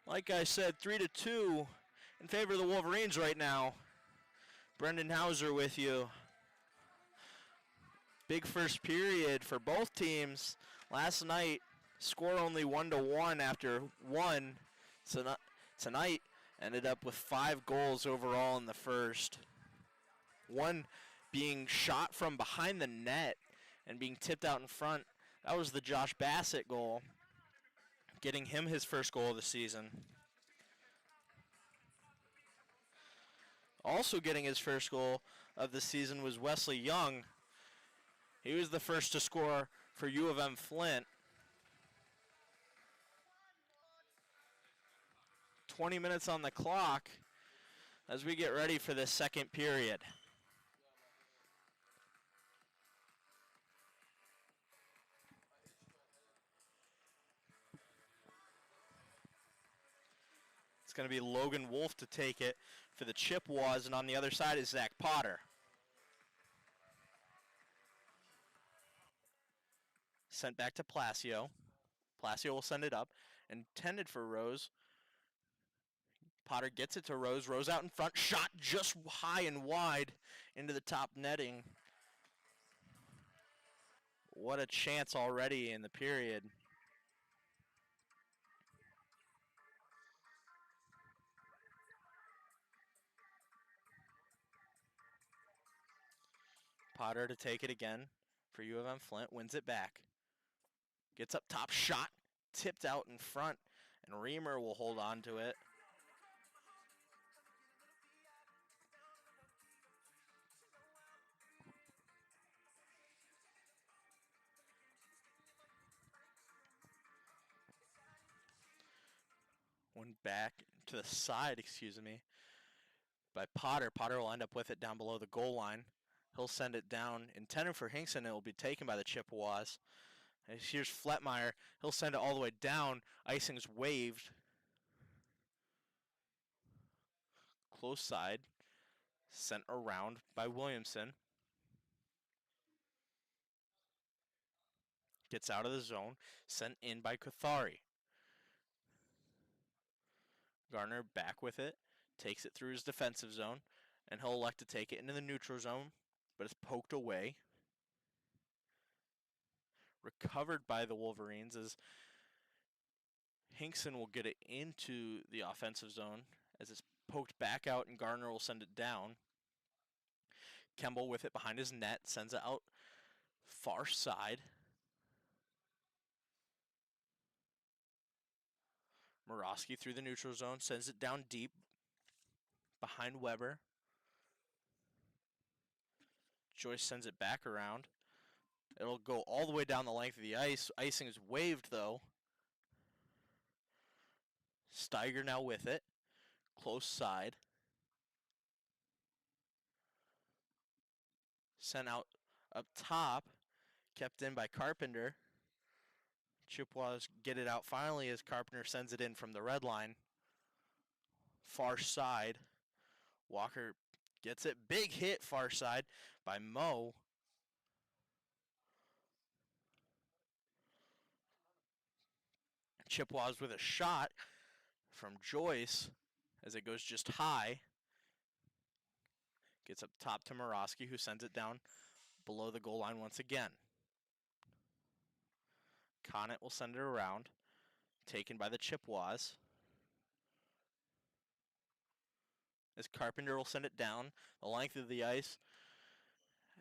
Like I said, 3-2 in favor of the Wolverines right now. Brendan Hauser with you. Big first period for both teams. Last night, score only 1-1 after one. Tonight ended up with 5 goals overall in the first. One being shot from behind the net and being tipped out in front. That was the Josh Bassett goal, getting him his first goal of the season. Also getting his first goal of the season was Wesley Young. He was the first to score for UofM Flint. 20 minutes on the clock as we get ready for this second period. It's going to be Logan Wolf to take it for the Chippewas, and on the other side is Zach Potter. Sent back to Placio. Placio will send it up, intended for Rose. Potter gets it to Rose. Rose out in front, shot just high and wide into the top netting. What a chance already in the period. Potter to take it again for UofM Flint, wins it back. Gets up top, shot, tipped out in front, and Reamer will hold on to it. One back to the side, by Potter. Potter will end up with it down below the goal line. He'll send it down, intended for Hinkson. It will be taken by the Chippewas. And here's Fletmeyer. He'll send it all the way down. Icing's waved. Close side. Sent around by Williamson. Gets out of the zone. Sent in by Kothari. Garner back with it. Takes it through his defensive zone. And he'll elect to take it into the neutral zone. But it's poked away. Recovered by the Wolverines as Hinkson will get it into the offensive zone as it's poked back out, and Garner will send it down. Kemble with it behind his net, sends it out far side. Morosky through the neutral zone, sends it down deep behind Weber. Joyce sends it back around. It'll go all the way down the length of the ice. Icing is waved, though. Steiger now with it. Close side. Sent out up top. Kept in by Carpenter. Chippewas get it out finally as Carpenter sends it in from the red line. Far side. Walker gets it. Big hit far side by Moe. Chippewas with a shot from Joyce as it goes just high. Gets up top to Morosky, who sends it down below the goal line once again. Conant will send it around. Taken by the Chippewas. As Carpenter will send it down the length of the ice.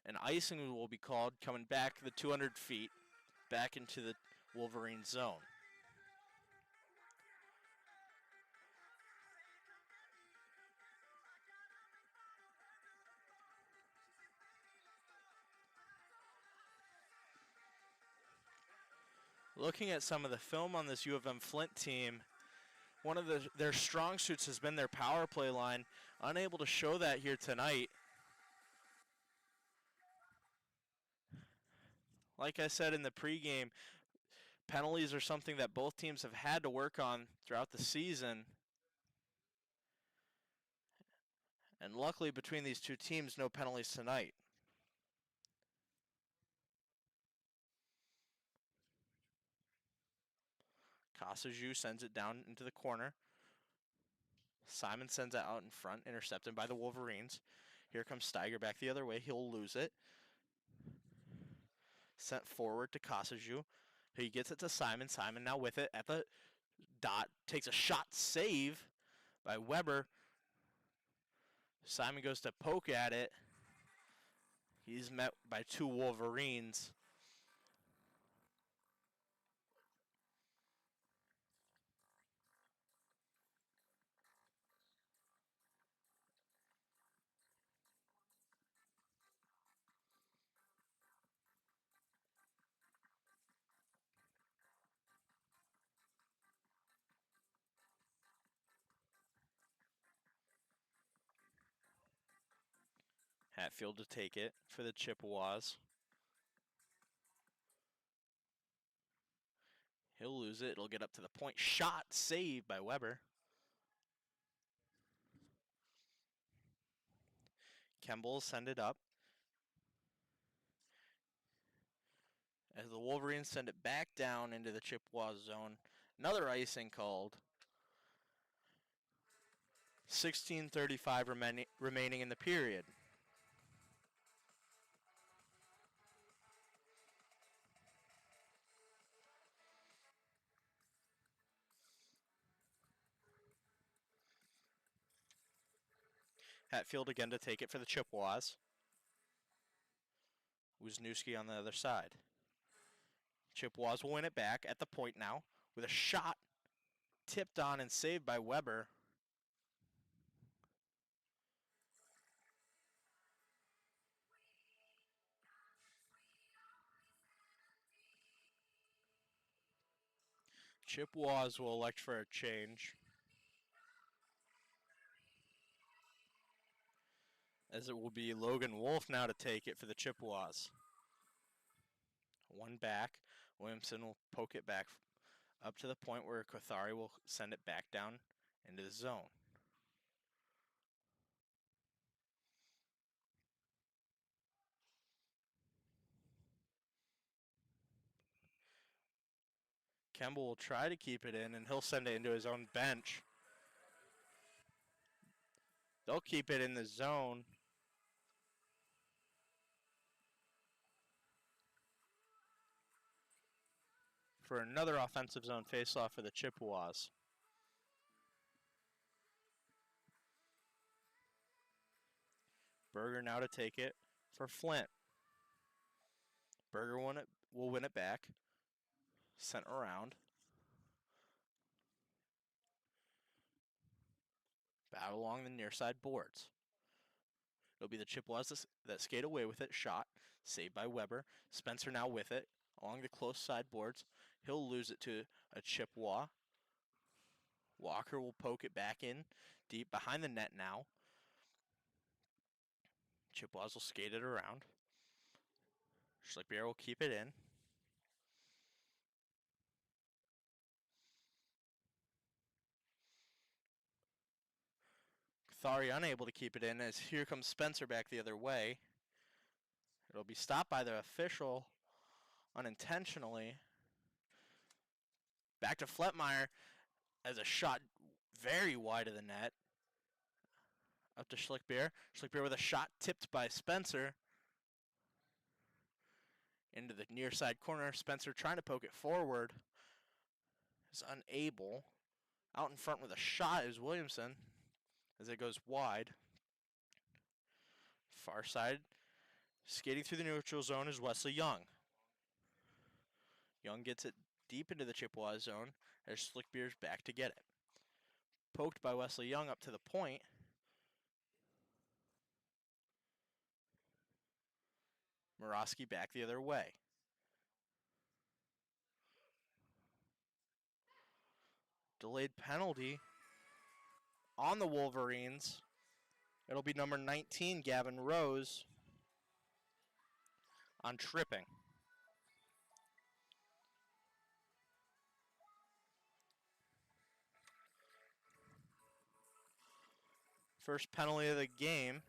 And icing will be called coming back the 200 feet back into the Wolverine zone. Looking at some of the film on this UofM Flint team, one of their strong suits has been their power play line. Unable to show that here tonight. Like I said in the pregame, penalties are something that both teams have had to work on throughout the season. And luckily between these two teams, no penalties tonight. Casaju sends it down into the corner. Simon sends it out in front, intercepted by the Wolverines. Here comes Steiger back the other way. He'll lose it. Sent forward to Casaju. He gets it to Simon. Simon now with it at the dot. Takes a shot save by Weber. Simon goes to poke at it. He's met by two Wolverines. Hatfield to take it for the Chippewas. He'll lose it. It'll get up to the point. Shot saved by Weber. Kemble send it up. As the Wolverines send it back down into the Chippewas zone. Another icing called. 16:35 remaining in the period. Hatfield again to take it for the Chippewas. Wisniewski on the other side. Chippewas will win it back at the point now with a shot tipped on and saved by Weber. Chippewas will elect for a change, as it will be Logan Wolf now to take it for the Chippewas. One back. Williamson will poke it back up to the point where Kothari will send it back down into the zone. Kemble will try to keep it in, and he'll send it into his own bench. They'll keep it in the zone. For another offensive zone faceoff for the Chippewas. Berger now to take it for Flint. Berger will win it back. Sent around. Battle along the near side boards. It'll be the Chippewas that skate away with it. Shot. Saved by Weber. Spencer now with it along the close side boards. He'll lose it to a Chippewa. Walker will poke it back in deep behind the net now. Chippewas will skate it around. Schlickbier will keep it in. Thari unable to keep it in as here comes Spencer back the other way. It'll be stopped by the official unintentionally. Back to Fletmeyer as a shot very wide of the net. Up to Schlickbier. Schlickbier with a shot tipped by Spencer. Into the near side corner. Spencer trying to poke it forward. Is unable. Out in front with a shot is Williamson as it goes wide. Far side. Skating through the neutral zone is Wesley Young. Young gets it deep into the Chippewa zone as Schlickbier's back to get it. Poked by Wesley Young up to the point. Morosky back the other way. Delayed penalty on the Wolverines. It'll be number 19, Gavin Rose, on tripping. First penalty of the game,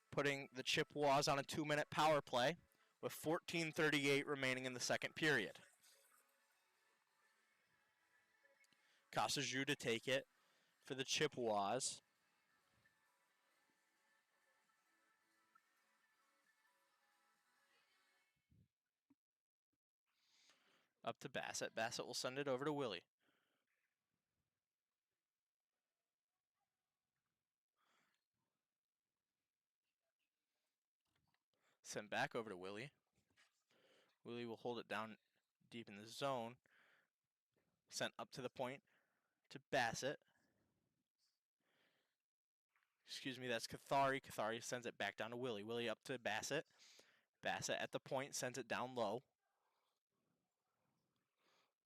putting the Chippewas on a 2-minute power play with 14:38 remaining in the second period. Casaju to take it for the Chippewas. Up to Bassett. Bassett will send it over to Willie. Sent back over to Willie. Willie will hold it down deep in the zone. Sent up to the point to Bassett. Excuse me, that's Cathari. Cathari sends it back down to Willie. Willie up to Bassett. Bassett at the point sends it down low.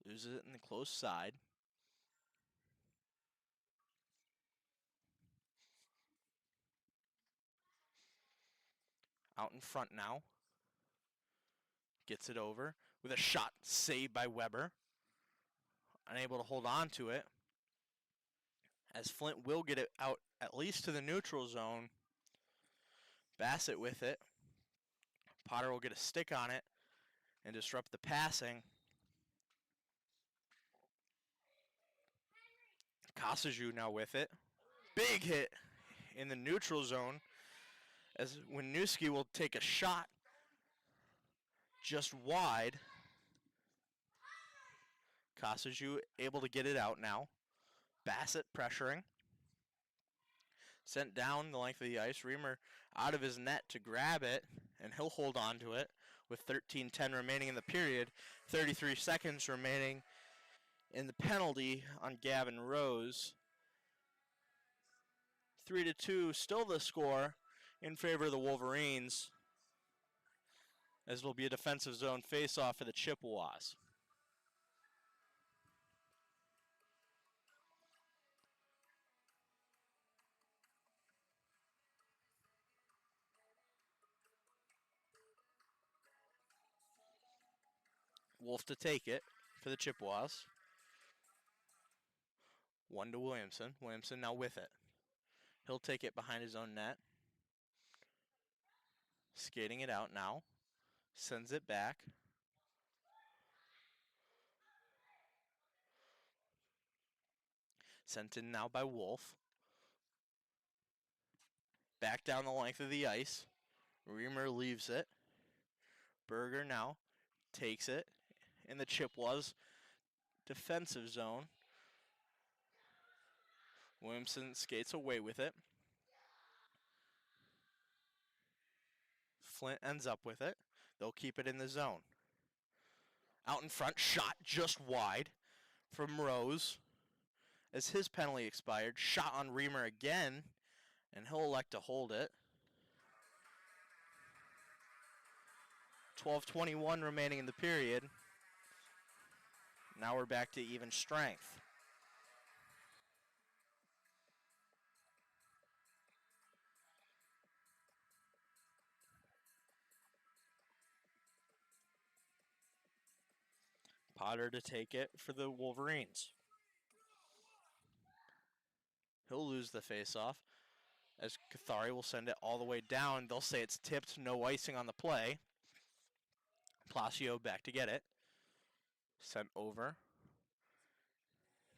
Loses it in the close side. Out in front now. Gets it over with a shot saved by Weber. Unable to hold on to it. As Flint will get it out at least to the neutral zone. Bassett with it. Potter will get a stick on it and disrupt the passing. Casaju now with it. Big hit in the neutral zone as Winooski will take a shot just wide. Casaju able to get it out now. Bassett pressuring. Sent down the length of the ice. Reamer out of his net to grab it, and he'll hold on to it with 13:10 remaining in the period. 33 seconds remaining in the penalty on Gavin Rose. 3-2, still the score in favor of the Wolverines, as it'll be a defensive zone face-off for the Chippewas. Wolf to take it for the Chippewas. 1 to Williamson. Williamson now with it. He'll take it behind his own net. Skating it out now. Sends it back. Sent in now by Wolf. Back down the length of the ice. Reamer leaves it. Berger now takes it in the Chippewas defensive zone. Williamson skates away with it. Flint ends up with it. They'll keep it in the zone. Out in front, shot just wide from Rose as his penalty expired. Shot on Reamer again, and he'll elect to hold it. 12:21 remaining in the period. Now we're back to even strength. Potter to take it for the Wolverines. He'll lose the faceoff as Cathari will send it all the way down. They'll say it's tipped, no icing on the play. Palacio back to get it. Sent over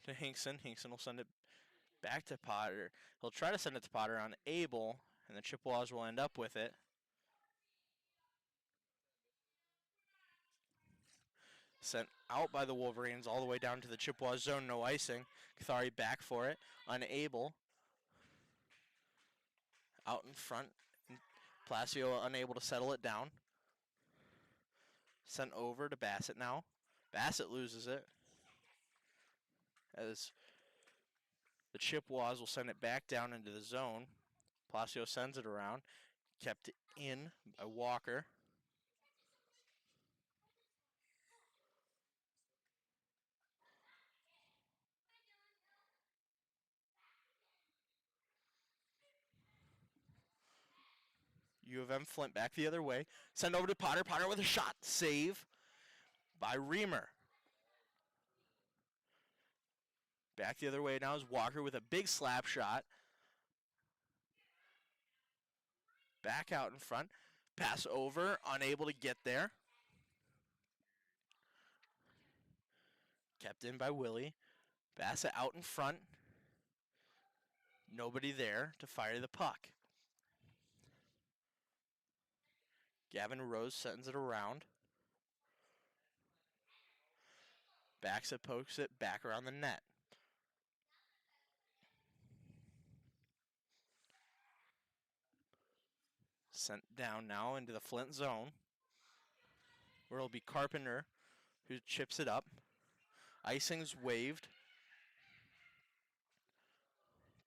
to Hinkson. Hinkson will send it back to Potter. He'll try to send it to Potter, unable, and the Chippewas will end up with it. Sent out by the Wolverines all the way down to the Chippewas zone, no icing. Cathari back for it, unable. Out in front, Palacio unable to settle it down. Sent over to Bassett now. Bassett loses it as the Chippewas will send it back down into the zone. Palacio sends it around. Kept in by Walker. UofM Flint back the other way. Send over to Potter. Potter with a shot. Save by Reamer. Back the other way now is Walker with a big slap shot. Back out in front. Pass over. Unable to get there. Kept in by Willie. Bassett out in front. Nobody there to fire the puck. Gavin Rose sends it around. Backs it, pokes it back around the net. Sent down now into the Flint zone, where it'll be Carpenter who chips it up. Icing's waved.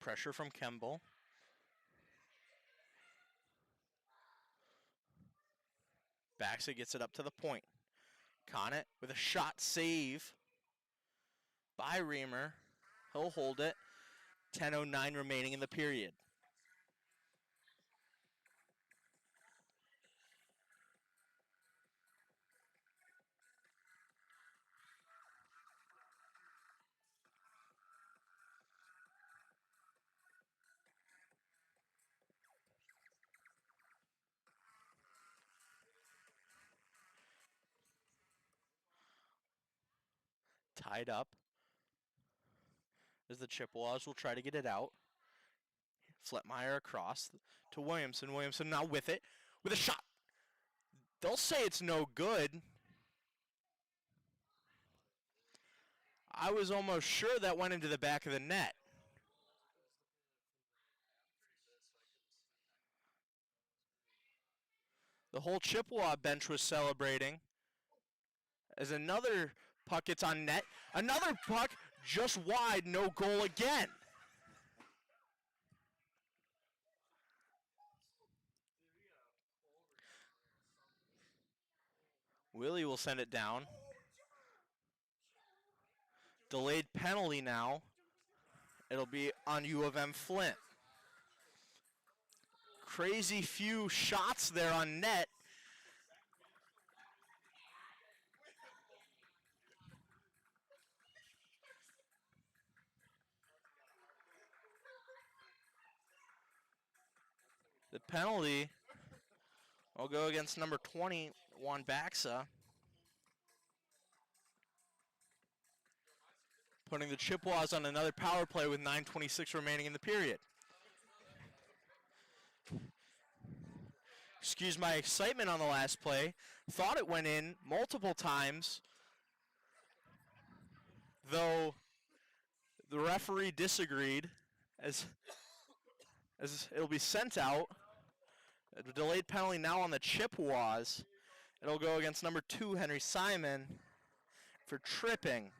Pressure from Kemble. Backs it, gets it up to the point. Conant with a shot save by Reamer. He'll hold it. 10:09 remaining in the period. Tied up as the Chippewas will try to get it out. Fletmeyer across to Williamson. Williamson now with it, with a shot. They'll say it's no good. I was almost sure that went into the back of the net. The whole Chippewa bench was celebrating as another puck gets on net. Another puck just wide, no goal again. Willie will send it down. Delayed penalty now. It'll be on UofM Flint. Crazy few shots there on net. The penalty will go against number 21, Baxa. Putting the Chippewas on another power play with 9:26 remaining in the period. Excuse my excitement on the last play. Thought it went in multiple times, though the referee disagreed as it'll be sent out. A delayed penalty now on the Chippewas. It'll go against number 2, Henry Simon, for tripping.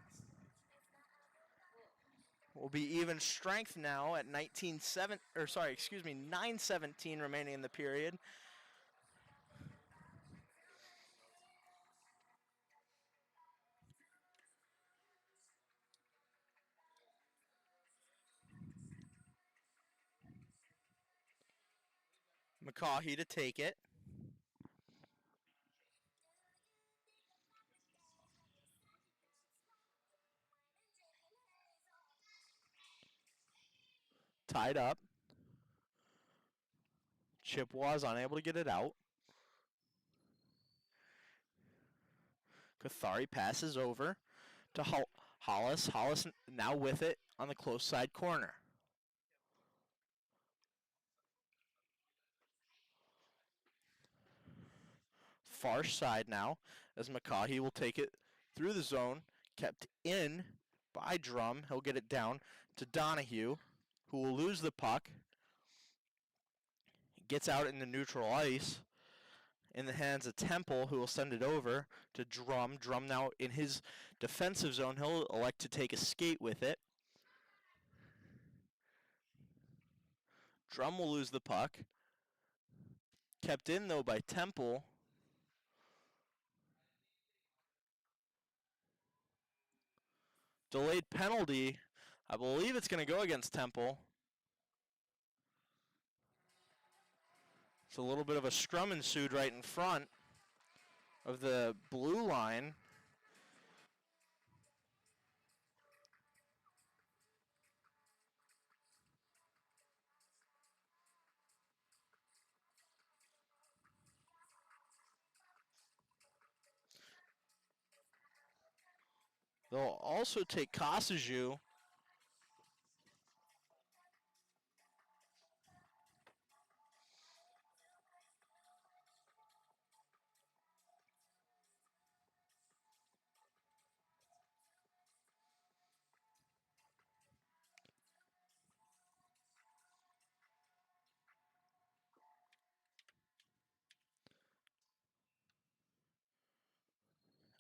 Will be even strength now at 9:17 remaining in the period. McCaughey to take it. Tied up. Chippewas unable to get it out. Cathari passes over to Hollis. Hollis now with it on the close side corner. Far side now as McCaughey will take it through the zone. Kept in by Drum. He'll get it down to Donahue, who will lose the puck. Gets out into neutral ice in the hands of Temple, who will send it over to Drum. Drum now in his defensive zone. He'll elect to take a skate with it. Drum will lose the puck. Kept in, though, by Temple. Delayed penalty. I believe it's going to go against Temple. It's a little bit of a scrum ensued right in front of the blue line. They'll also take Kosaju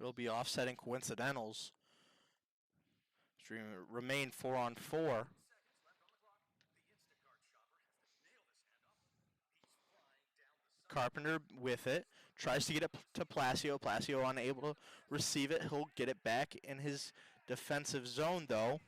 It'll be offsetting coincidentals. Remain 4-on-4. Carpenter with it. Tries to get it to Placio. Placio unable to receive it. He'll get it back in his defensive zone, though.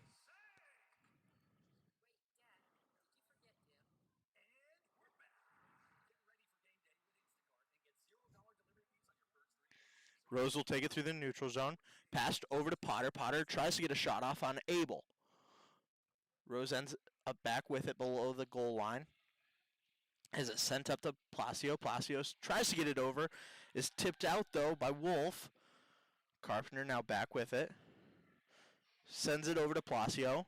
Rose will take it through the neutral zone. Passed over to Potter. Potter tries to get a shot off on Abel. Rose ends up back with it below the goal line. As it sent up to Placio. Placio tries to get it over. Is tipped out, though, by Wolf. Carpenter now back with it. Sends it over to Placio.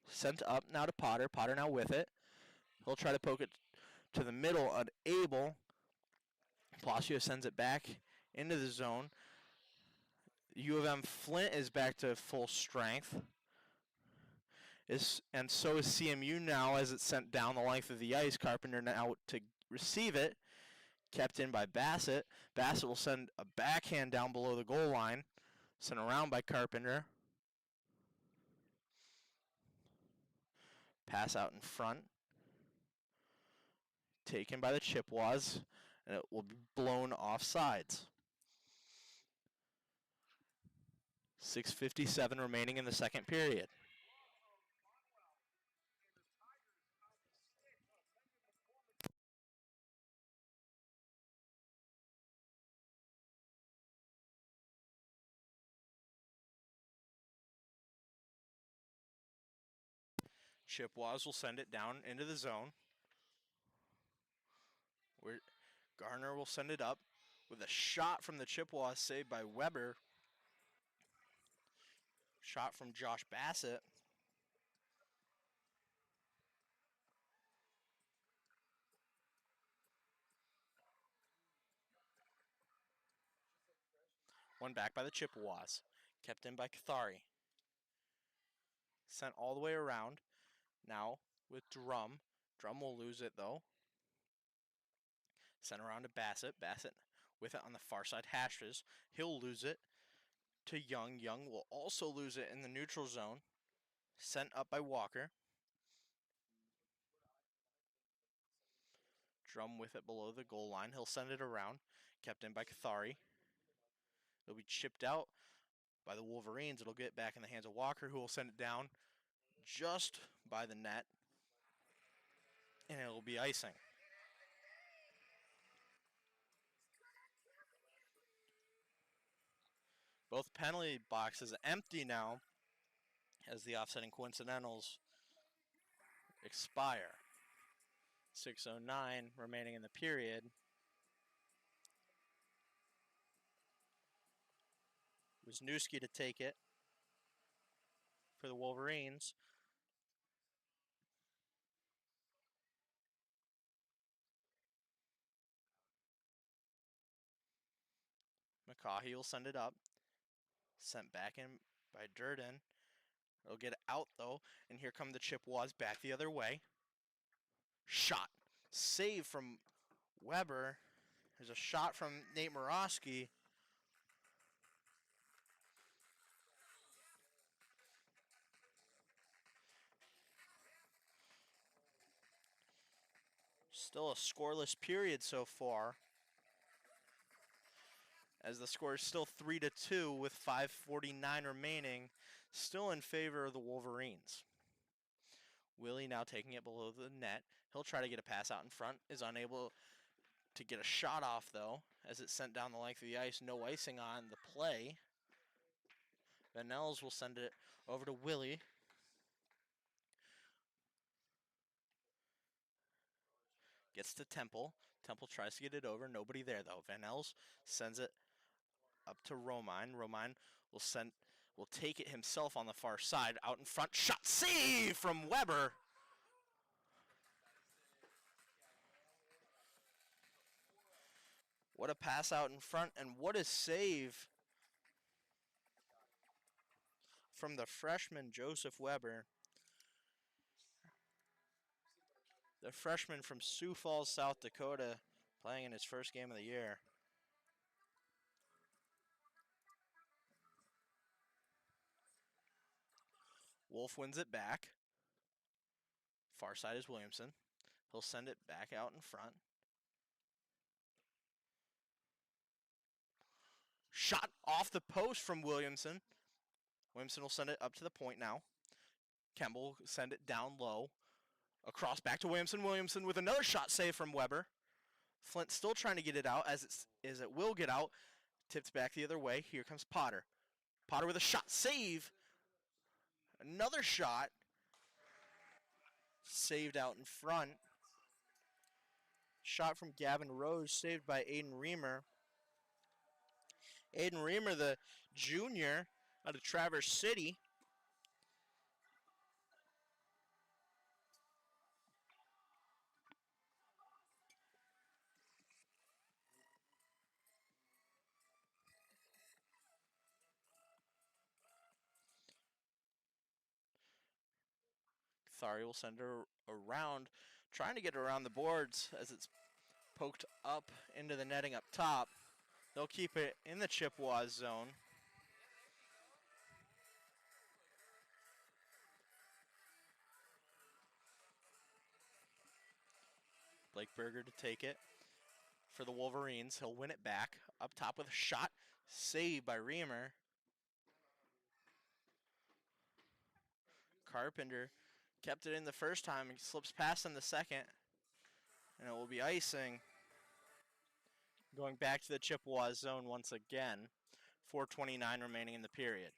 Sent up now to Potter. Potter now with it. He'll try to poke it to the middle on Abel. Placio sends it back into the zone. UofM Flint is back to full strength. And so is CMU now as it's sent down the length of the ice. Carpenter now to receive it. Kept in by Bassett. Bassett will send a backhand down below the goal line. Sent around by Carpenter. Pass out in front. Taken by the Chippewas. And it will be blown off sides. 6:57 remaining in the second period. Chippewas will send it down into the zone. Where Garner will send it up with a shot from the Chippewas saved by Weber. Shot from Josh Bassett. One back by the Chippewas. Kept in by Cathari. Sent all the way around. Now with Drum. Drum will lose it though. Sent around to Bassett. Bassett with it on the far side hashes. He'll lose it to Young. Young will also lose it in the neutral zone. Sent up by Walker. Drum with it below the goal line. He'll send it around. Kept in by Cathari. It'll be chipped out by the Wolverines. It'll get back in the hands of Walker, who will send it down just by the net. And it'll be icing. Both penalty boxes empty now as the offsetting coincidentals expire. 6:09 remaining in the period. Wisniewski to take it for the Wolverines. McCaughey will send it up. Sent back in by Durden. It'll get out though, and here come the Chippewas back the other way. Shot. Save from Weber. There's a shot from Nate Morosky. Still a scoreless period so far, as the score is still 3-2 with 5:49 remaining, still in favor of the Wolverines. Willie now taking it below the net. He'll try to get a pass out in front, is unable to get a shot off though, as it's sent down the length of the ice. No icing on the play. Van Nels will send it over to Willie. Gets to Temple. Temple tries to get it over. Nobody there though. Van Nels sends it up to Romine. Romine will take it himself on the far side. Out in front. Shot save from Weber. What a pass out in front, and what a save from the freshman Joseph Weber. The freshman from Sioux Falls, South Dakota, playing in his first game of the year. Wolf wins it back. Far side is Williamson. He'll send it back out in front. Shot off the post from Williamson. Williamson will send it up to the point now. Kemble will send it down low. Across back to Williamson. Williamson with another shot save from Weber. Flint still trying to get it out as it will get out. Tipped back the other way. Here comes Potter. Potter with a shot save. Another shot. Saved out in front. Shot from Gavin Rose, saved by Aiden Reamer. Aiden Reamer, the junior out of Traverse City. Thari will send her around, trying to get around the boards as it's poked up into the netting up top. They'll keep it in the Chippewa zone. Blake Berger to take it for the Wolverines. He'll win it back. Up top with a shot. Saved by Reamer. Carpenter kept it in the first time and slips past in the second. And it will be icing. Going back to the Chippewa zone once again. 4:29 remaining in the period.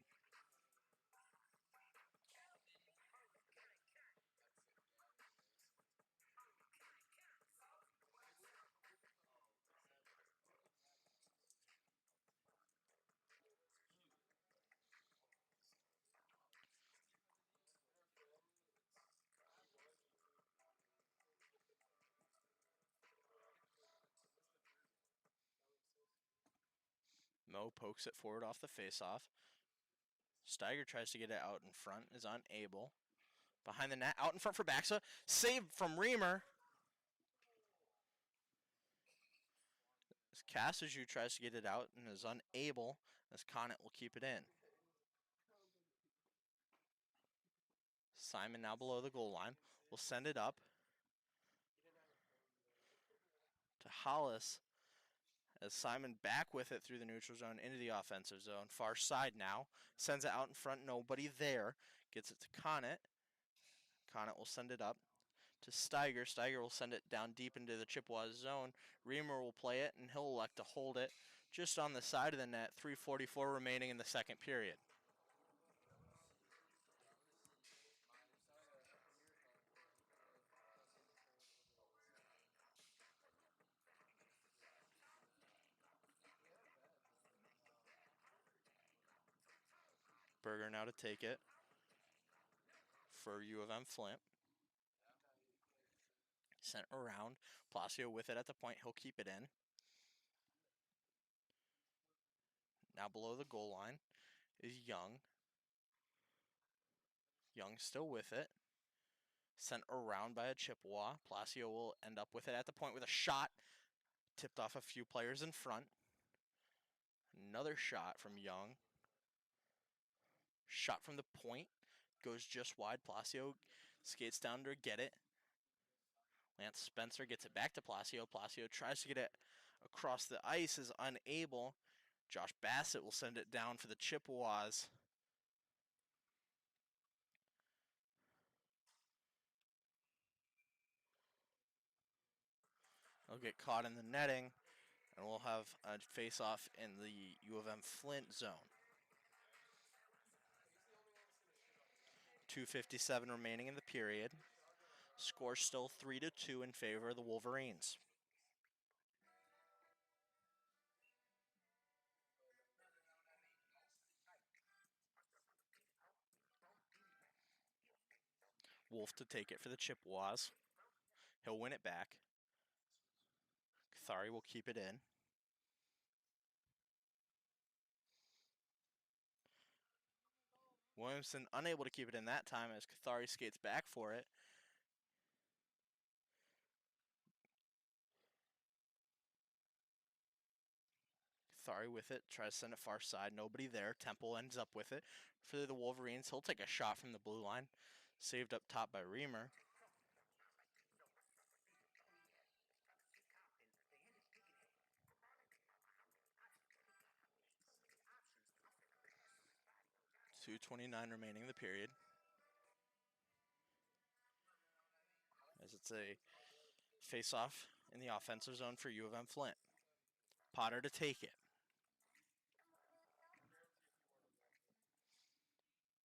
Mo pokes it forward off the faceoff. Steiger tries to get it out in front, is unable. Behind the net, out in front for Baxa. Save from Reamer. As Cassaju tries to get it out and is unable, as Conant will keep it in. Simon now below the goal line. Will send it up to Hollis. As Simon back with it through the neutral zone into the offensive zone. Far side now. Sends it out in front. Nobody there. Gets it to Conant. Conant will send it up to Steiger. Steiger will send it down deep into the Chippewa zone. Reamer will play it, and he'll elect to hold it just on the side of the net. 3:44 remaining in the second period. Berger now to take it for UofM Flint. Sent around. Placio with it at the point. He'll keep it in. Now below the goal line is Young. Young still with it. Sent around by a Chippewa. Placio will end up with it at the point with a shot. Tipped off a few players in front. Another shot from Young. Shot from the point. Goes just wide. Placio skates down to get it. Lance Spencer gets it back to Placio. Placio tries to get it across the ice. Is unable. Josh Bassett will send it down for the Chippewas. They'll get caught in the netting. And we'll have a face-off in the UofM Flint zone. 2:57 remaining in the period. Score still 3-2 in favor of the Wolverines. Wolf to take it for the Chippewas. He'll win it back. Cathari will keep it in. Williamson unable to keep it in that time as Cathari skates back for it. Thari with it, tries to send it far side. Nobody there. Temple ends up with it. For the Wolverines, he'll take a shot from the blue line. Saved up top by Reamer. .229 remaining in the period. As it's a face-off in the offensive zone for UofM Flint. Potter to take it.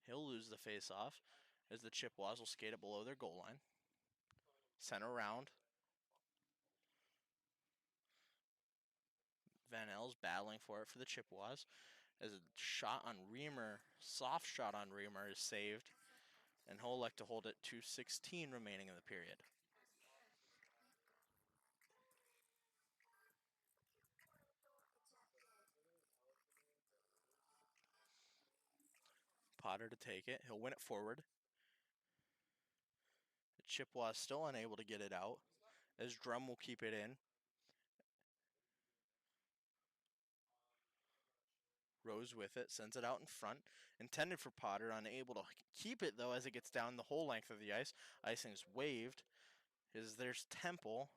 He'll lose the face-off as the Chippewas will skate it below their goal line. Center around. Van El's battling for it for the Chippewas. As a shot on Reamer, soft shot on Reamer is saved. And he'll elect to hold it. .216 remaining in the period. Potter to take it. He'll win it forward. The Chippewas still unable to get it out, as Drum will keep it in. Rose with it, sends it out in front. Intended for Potter, unable to keep it though as it gets down the whole length of the ice. Icing is waved. There's Temple.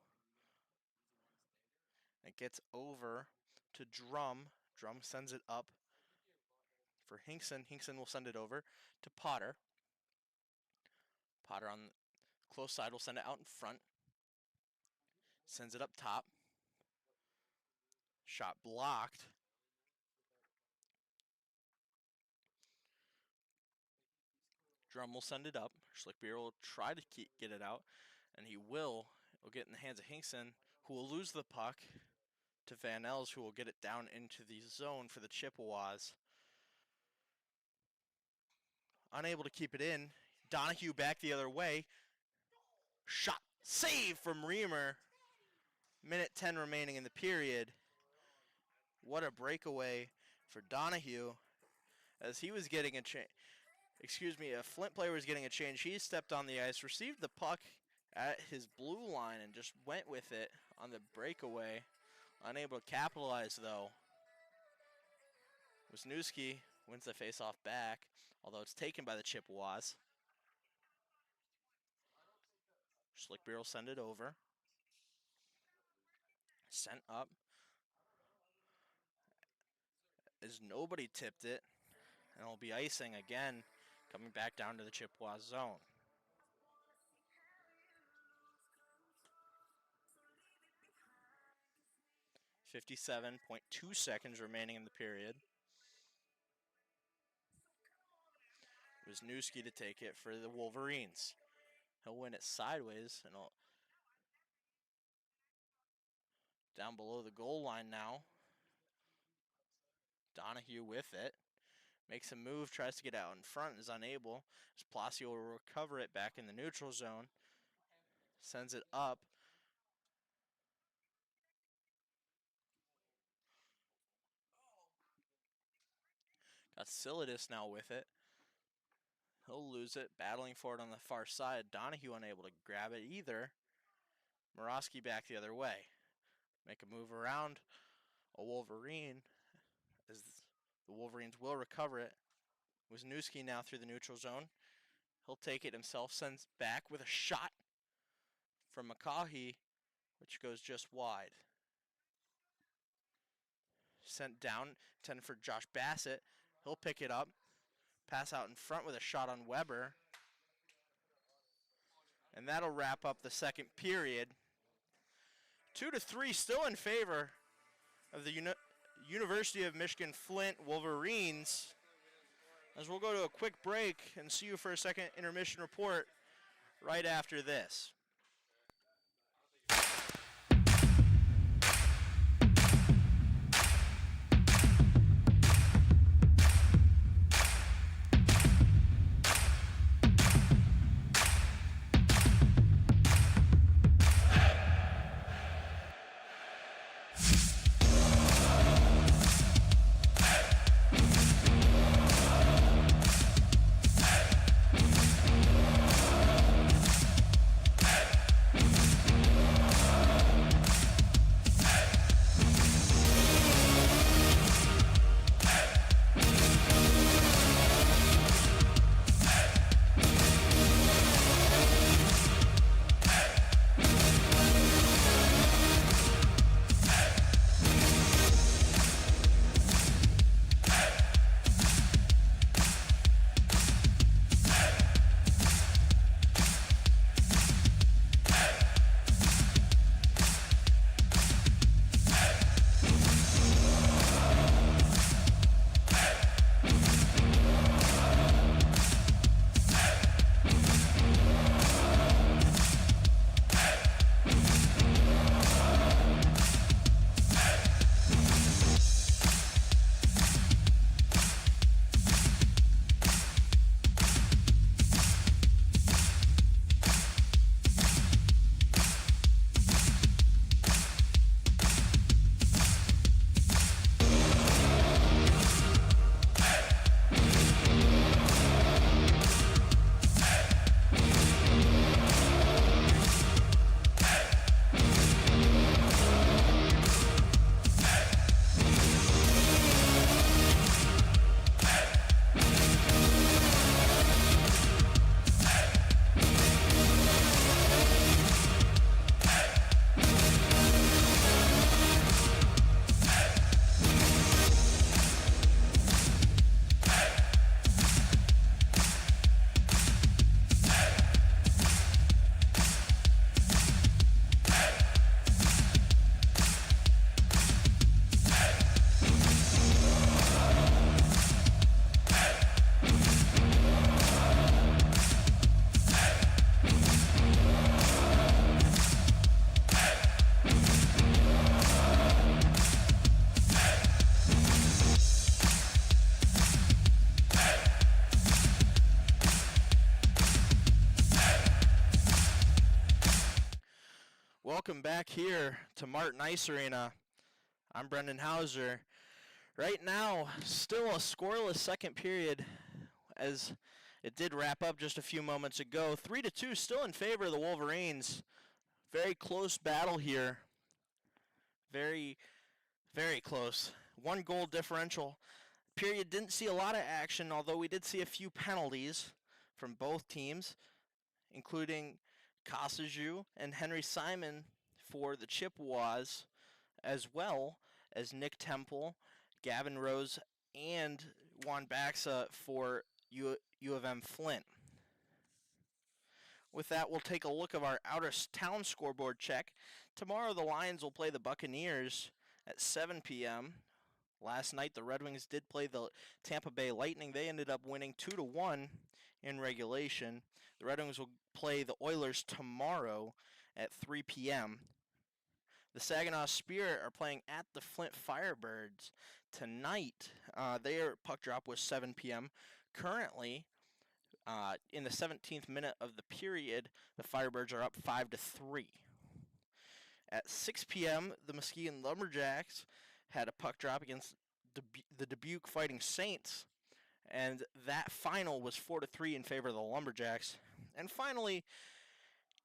It gets over to Drum. Drum sends it up for Hinkson. Hinkson will send it over to Potter. Potter on the close side will send it out in front. Sends it up top. Shot blocked. Drum will send it up. Schlickbeer will try to get it out, and he will. It'll get in the hands of Hinkson, who will lose the puck to Van Els, who will get it down into the zone for the Chippewas. Unable to keep it in. Donahue back the other way. Shot save from Reamer. Minute 10 remaining in the period. What a breakaway for Donahue, as he was getting a change. A Flint player was getting a change. He stepped on the ice, received the puck at his blue line, and just went with it on the breakaway. Unable to capitalize, though. Wisniewski wins the faceoff back, although it's taken by the Chippewas. Schlickbeer will send it over. Sent up. As nobody tipped it, and it'll be icing again, coming back down to the Chippewas zone. .57.2 seconds remaining in the period. Wisniewski to take it for the Wolverines. He'll win it sideways, and down below the goal line now. Donahue with it. Makes a move, tries to get out in front, is unable. As Palacio will recover it back in the neutral zone. Sends it up. Got Silidis now with it. He'll lose it, battling for it on the far side. Donahue unable to grab it either. Morosky back the other way. Make a move around a Wolverine, as the Wolverines will recover it. Wisniewski now through the neutral zone. He'll take it himself, sends back with a shot from McCaughey, which goes just wide. Sent down, intended for Josh Bassett. He'll pick it up. Pass out in front with a shot on Weber. And that'll wrap up the second period. 2-3 still in favor of the University of Michigan Flint Wolverines. As we'll go to a quick break and see you for a second intermission report right after this. welcome back here to Martin Ice Arena. I'm Brendan Hauser. Right now, still a scoreless second period as it did wrap up just a few moments ago. 3-2 still in favor of the Wolverines. Very close battle here. Very, very close. 1 goal differential. Period didn't see a lot of action, although we did see a few penalties from both teams, including Kasaju and Henry Simon for the Chippewas, as well as Nick Temple, Gavin Rose, and Juan Baxa for UofM Flint. With that, we'll take a look at our outer town scoreboard check. Tomorrow, the Lions will play the Buccaneers at 7 p.m. Last night, the Red Wings did play the Tampa Bay Lightning. They ended up winning 2-1 in regulation. The Red Wings will play the Oilers tomorrow at 3 p.m. The Saginaw Spirit are playing at the Flint Firebirds tonight. Their puck drop was 7 p.m. Currently, in the 17th minute of the period, the Firebirds are up 5-3. At 6 p.m., the Muskegon Lumberjacks had a puck drop against the Dubuque Fighting Saints, and that final was 4-3 in favor of the Lumberjacks. And finally,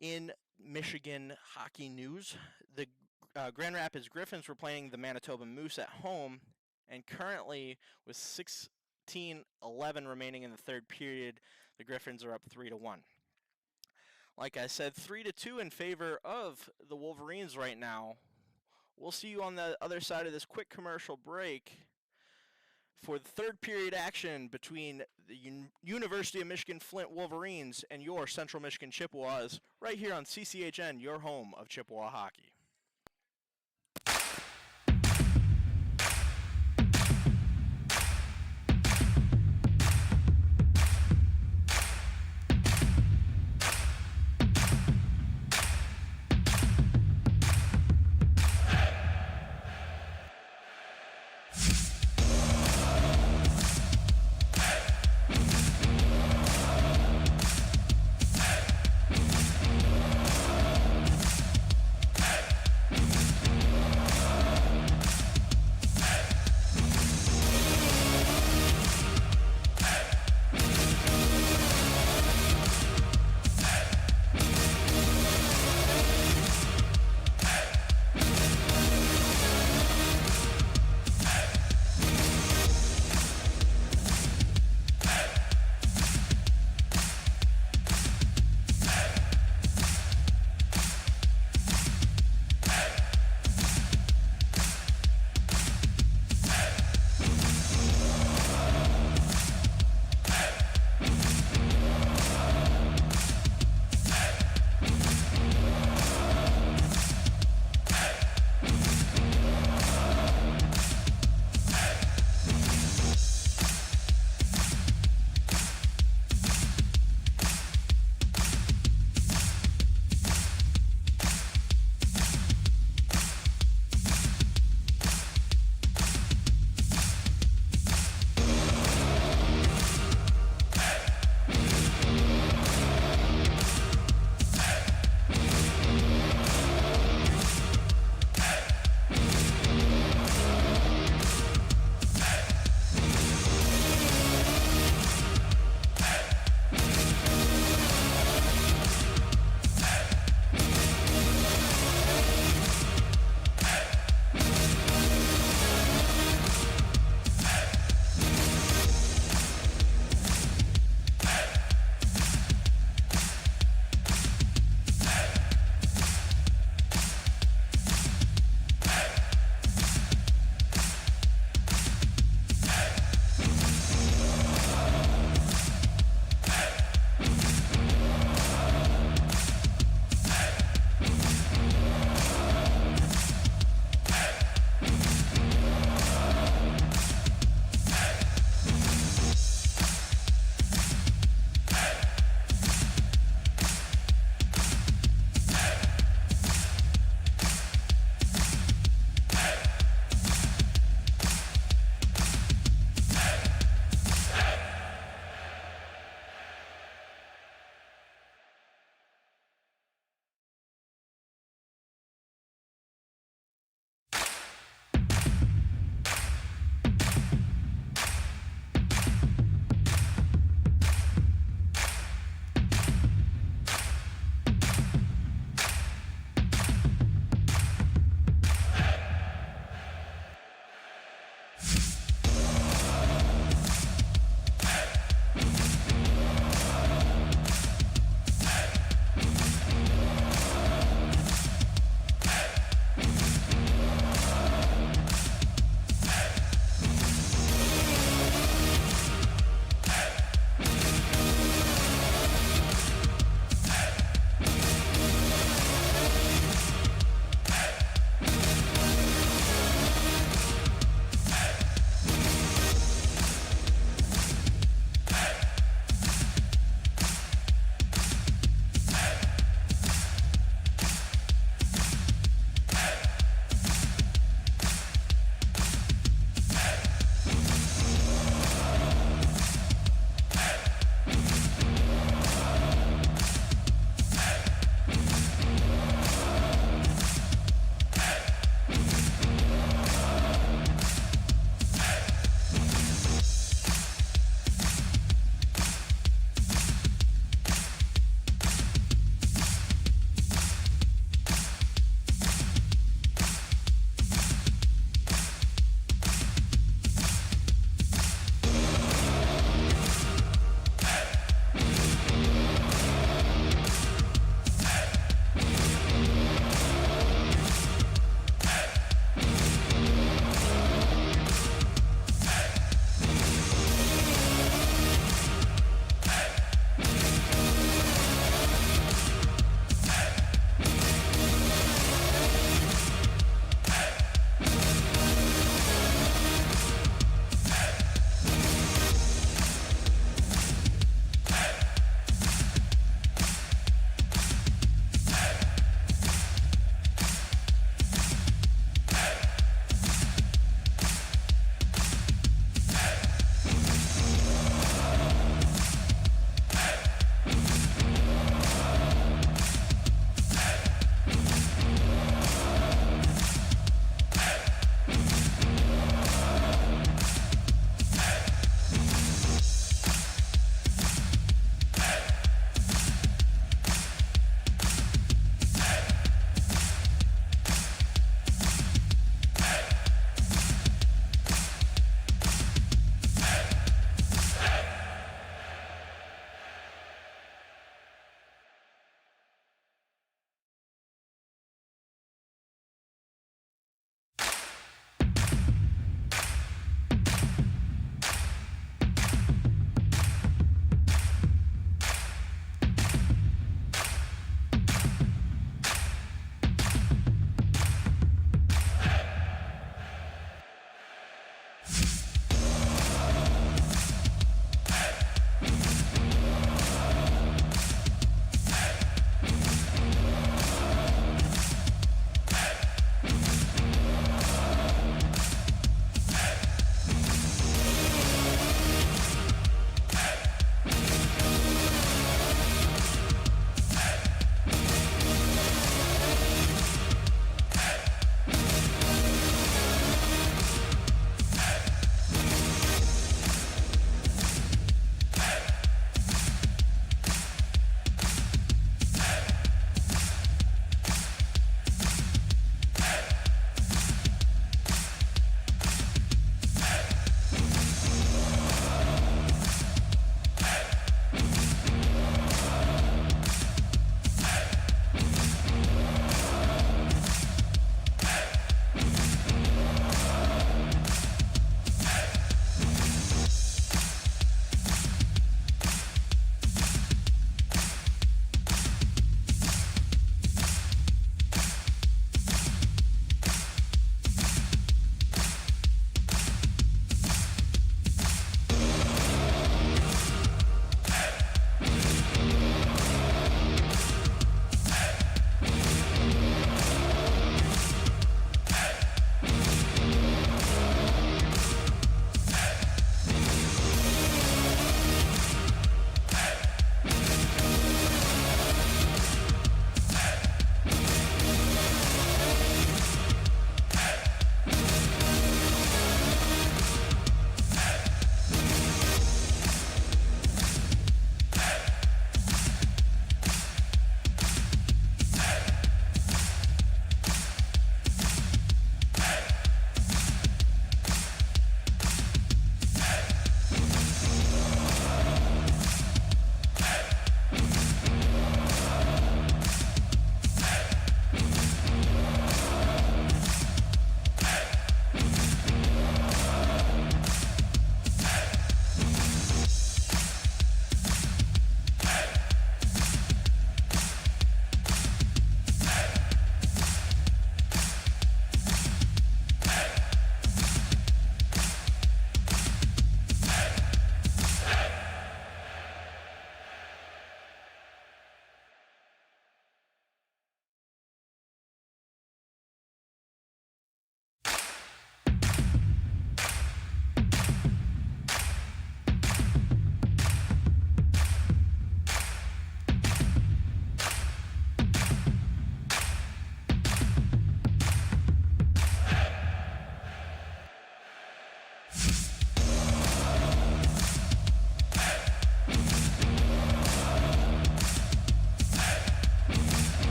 in Michigan hockey news, the Grand Rapids Griffins were playing the Manitoba Moose at home, and currently, with 16-11 remaining in the third period, the Griffins are up 3-1. Like I said, 3-2 in favor of the Wolverines right now. We'll see you on the other side of this quick commercial break for the third period action between the University of Michigan Flint Wolverines and your Central Michigan Chippewas right here on CCHN, your home of Chippewa hockey.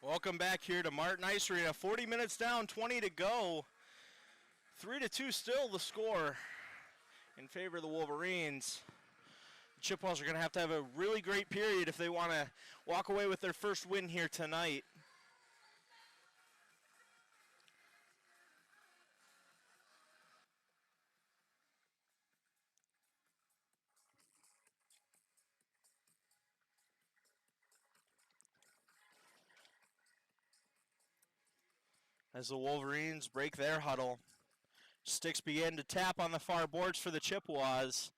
Welcome back here to Martin Ice Arena. 40 minutes down, 20 to go. 3-2 still the score in favor of the Wolverines. The Chippewas are going to have a really great period if they want to walk away with their first win here tonight. As the Wolverines break their huddle, sticks begin to tap on the far boards for the Chippewas.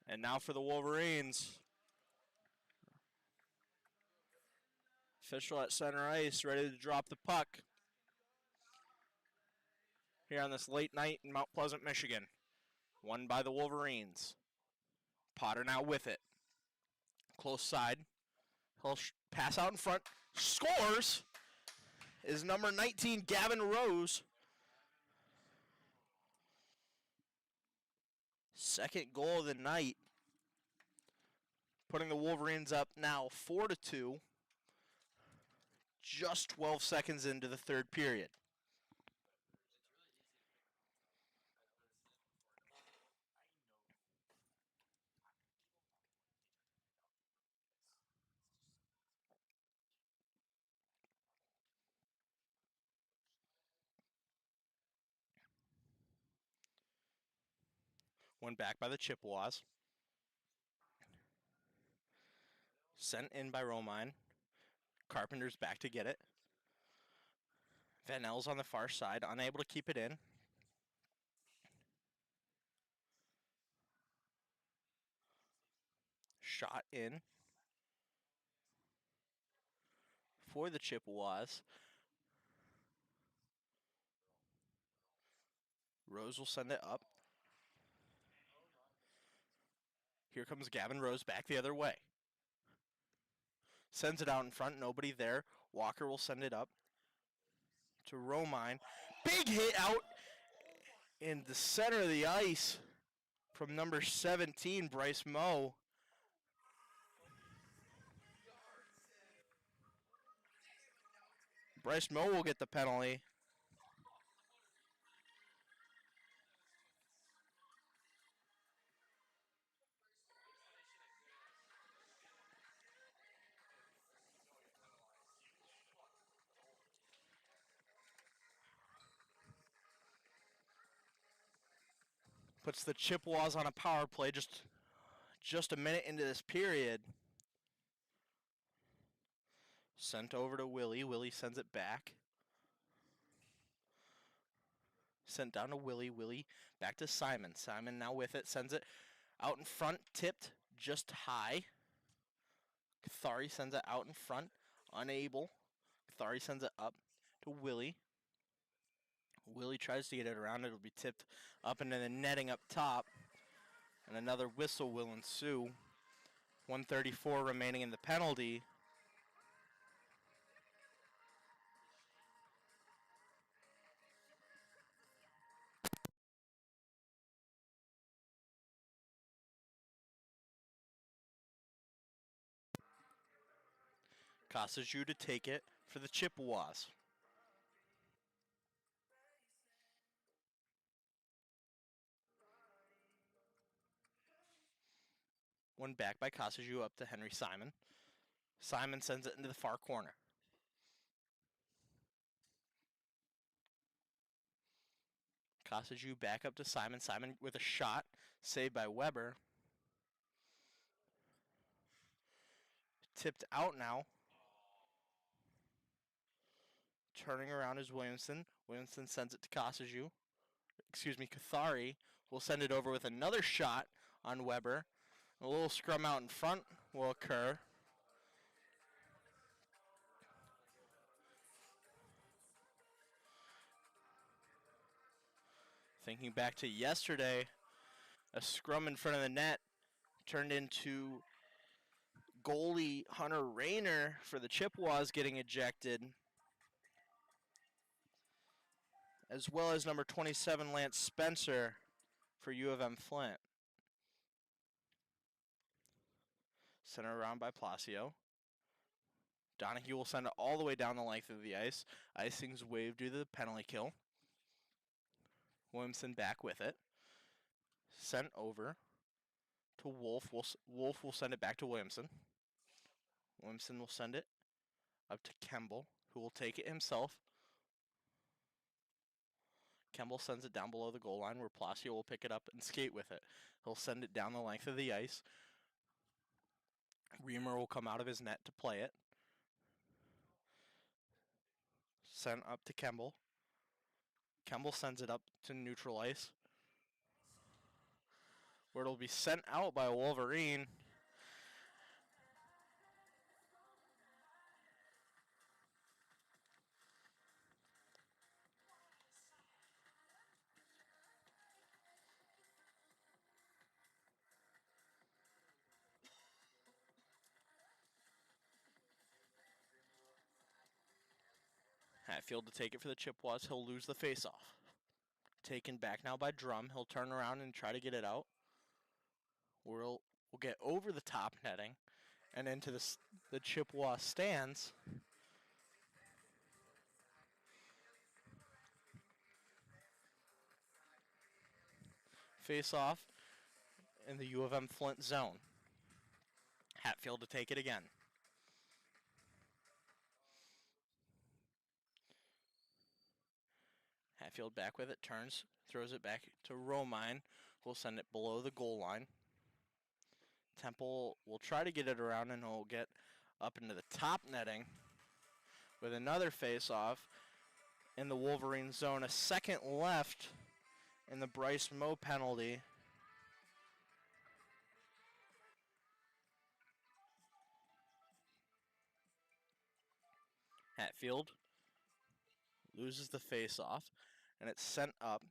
And now for the Wolverines. Official at center ice, ready to drop the puck. Here on this late night in Mount Pleasant, Michigan. Won by the Wolverines. Potter now with it. Close side. He'll pass out in front. Scores is number 19, Gavin Rose. Second goal of the night. Putting the Wolverines up now 4-2. Just 12 seconds into the third period. One back by the Chippewas. Sent in by Romine. Carpenter's back to get it. Van El's on the far side, unable to keep it in. Shot in for the Chippewas. Rose will send it up. Here comes Gavin Rose back the other way. Sends it out in front, nobody there. Walker will send it up to Romine. Big hit out in the center of the ice from number 17, Bryce Moe. Bryce Moe will get the penalty. Puts the Chippewas on a power play just a minute into this period. Sent over to Willie. Willie sends it back. Sent down to Willie. Willie back to Simon. Simon now with it. Sends it out in front. Tipped just high. Cathari sends it out in front. Unable. Cathari sends it up to Willie. Willie tries to get it around. It'll be tipped up into the netting up top. And another whistle will ensue. 1:34 remaining in the penalty. Kosaju to take it for the Chippewas. One back by Kosaju up to Henry Simon. Simon sends it into the far corner. Kosaju back up to Simon. Simon with a shot. Saved by Weber. Tipped out now. Turning around is Williamson. Williamson sends it to Kosaju. Cathari will send it over with another shot on Weber. A little scrum out in front will occur. Thinking back to yesterday, a scrum in front of the net turned into goalie Hunter Rayner for the Chippewas getting ejected, as well as number 27 Lance Spencer for UofM Flint. Center around by Placio. Donahue will send it all the way down the length of the ice. Icing's waved due to the penalty kill. Williamson back with it. Sent over to Wolf. Wolf will send it back to Williamson. Williamson will send it up to Kemble, who will take it himself. Kemble sends it down below the goal line where Placio will pick it up and skate with it. He'll send it down the length of the ice. Reamer will come out of his net to play it. Sent up to Kemble. Kemble sends it up to neutral ice, where it'll be sent out by a Wolverine. Hatfield to take it for the Chippewas. He'll lose the faceoff. Taken back now by Drum. He'll turn around and try to get it out. We'll get over the top netting and into the Chippewa stands. Face off in the UofM Flint zone. Hatfield to take it again. Hatfield back with it, turns, throws it back to Romine, who'll send it below the goal line. Temple will try to get it around, and he'll get up into the top netting with another face-off in the Wolverine zone. A second left in the Bryce Moe penalty. Hatfield loses the face-off, and it's sent up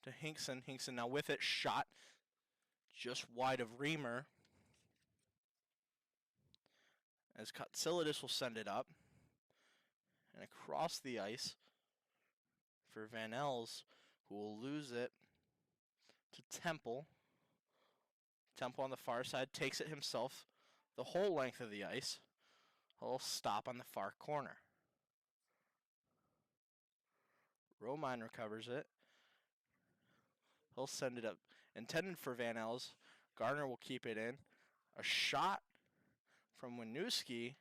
to Hinkson. Hinkson now with it, shot just wide of Reamer. As Katsilidis will send it up and across the ice for Van Els, who will lose it to Temple. Temple on the far side takes it himself the whole length of the ice. He'll stop on the far corner. Romine recovers it. He'll send it up. Intended for Van Els. Gardner will keep it in. A shot from Winooski,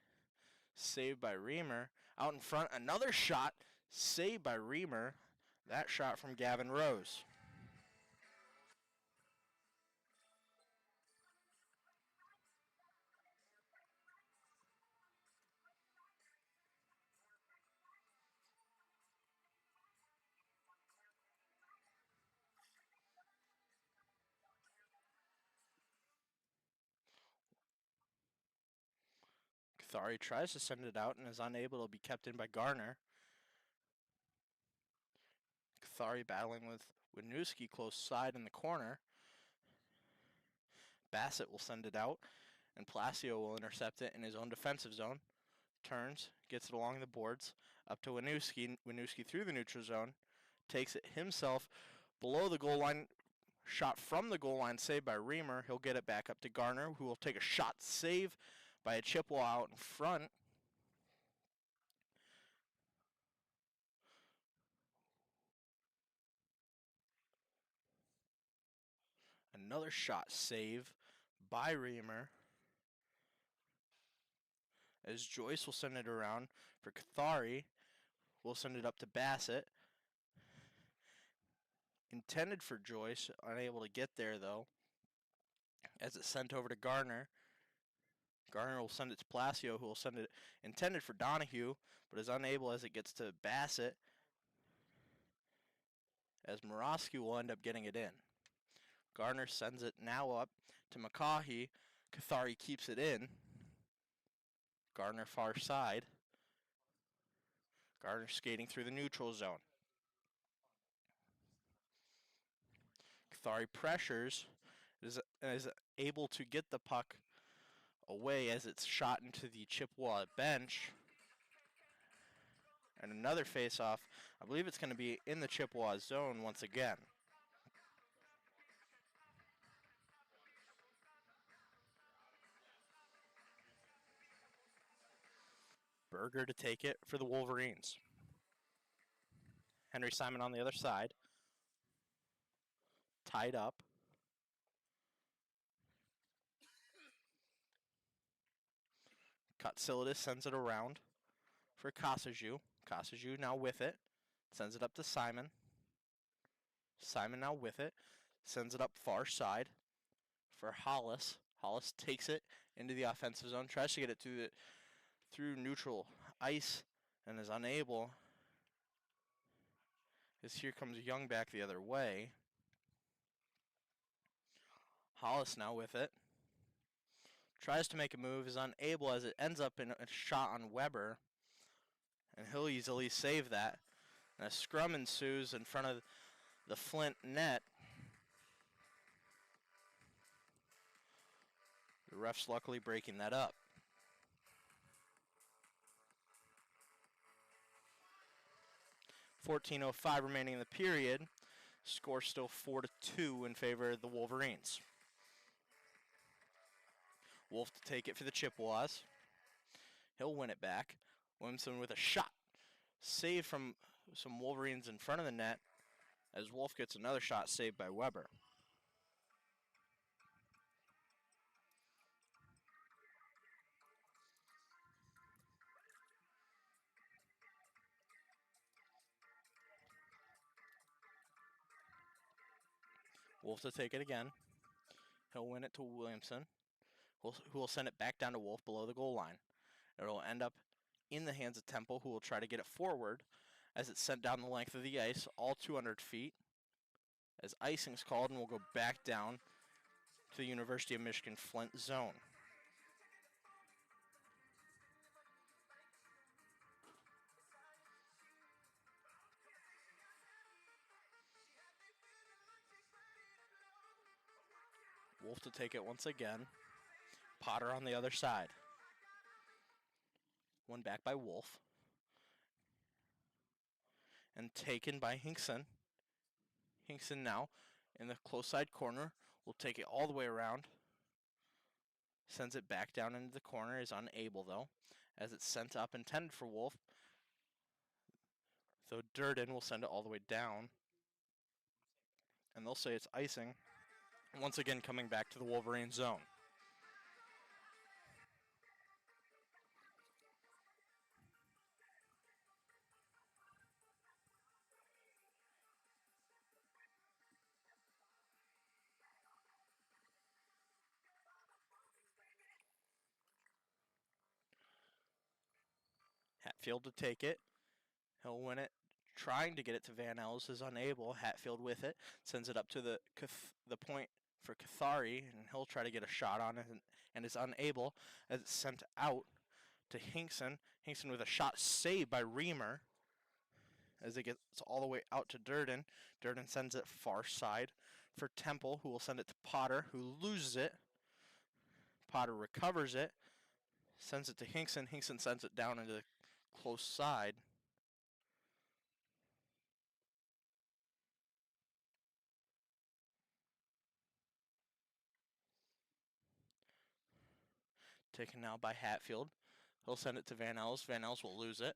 saved by Reamer. Out in front, another shot, saved by Reamer. That shot from Gavin Rose. Cathari tries to send it out and is unable to be kept in by Garner. Cathari battling with Winooski close side in the corner. Bassett will send it out, and Placio will intercept it in his own defensive zone. Turns, gets it along the boards, up to Winooski. Winooski through the neutral zone, takes it himself below the goal line. Shot from the goal line, saved by Reamer. He'll get it back up to Garner, who will take a shot save by a Chippewa out in front. Another shot save by Reamer. As Joyce will send it around for Cathari. We'll send it up to Bassett. Intended for Joyce, unable to get there though. As it's sent over to Garner. Garner will send it to Placio, who will send it intended for Donahue, but is unable as it gets to Bassett. As Morosky will end up getting it in. Garner sends it now up to McCaughey. Cathari keeps it in. Garner far side. Garner skating through the neutral zone. Cathari pressures, is able to get the puck away as it's shot into the Chippewa bench. And another face-off. I believe it's going to be in the Chippewa zone once again. Berger to take it for the Wolverines. Henry Simon on the other side. Tied up. Katsilidis sends it around for Kasaju. Kasaju now with it. Sends it up to Simon. Simon now with it. Sends it up far side for Hollis. Hollis takes it into the offensive zone. Tries to get it through neutral ice and is unable. As here comes Young back the other way. Hollis now with it. Tries to make a move, is unable as it ends up in a shot on Weber. And he'll easily save that. And a scrum ensues in front of the Flint net. The refs luckily breaking that up. .14:05 remaining in the period. Score still 4-2 in favor of the Wolverines. Wolf to take it for the Chippewas. He'll win it back. Williamson with a shot. Save from some Wolverines in front of the net as Wolf gets another shot saved by Weber. Wolf to take it again. He'll win it to Williamson, who will send it back down to Wolf below the goal line. It will end up in the hands of Temple, who will try to get it forward as it's sent down the length of the ice, all 200 feet. As icing's called and will go back down to the University of Michigan Flint zone. Wolf to take it once again. Potter on the other side. One back by Wolf. And taken by Hinkson. Hinkson now in the close side corner. Will take it all the way around. Sends it back down into the corner. Is unable though. As it's sent up intended for Wolf. So Durden will send it all the way down. And they'll say it's icing. Once again coming back to the Wolverine zone. Hatfield to take it. He'll win it. Trying to get it to Van Ellis is unable. Hatfield with it. Sends it up to the point for Cathari, and he'll try to get a shot on it and is unable as it's sent out to Hinkson. Hinkson with a shot saved by Reamer as it gets all the way out to Durden. Durden sends it far side for Temple, who will send it to Potter, who loses it. Potter recovers it, sends it to Hinkson. Hinkson sends it down into the close side. Taken now by Hatfield. He'll send it to Van Ellis. Van Ellis will lose it.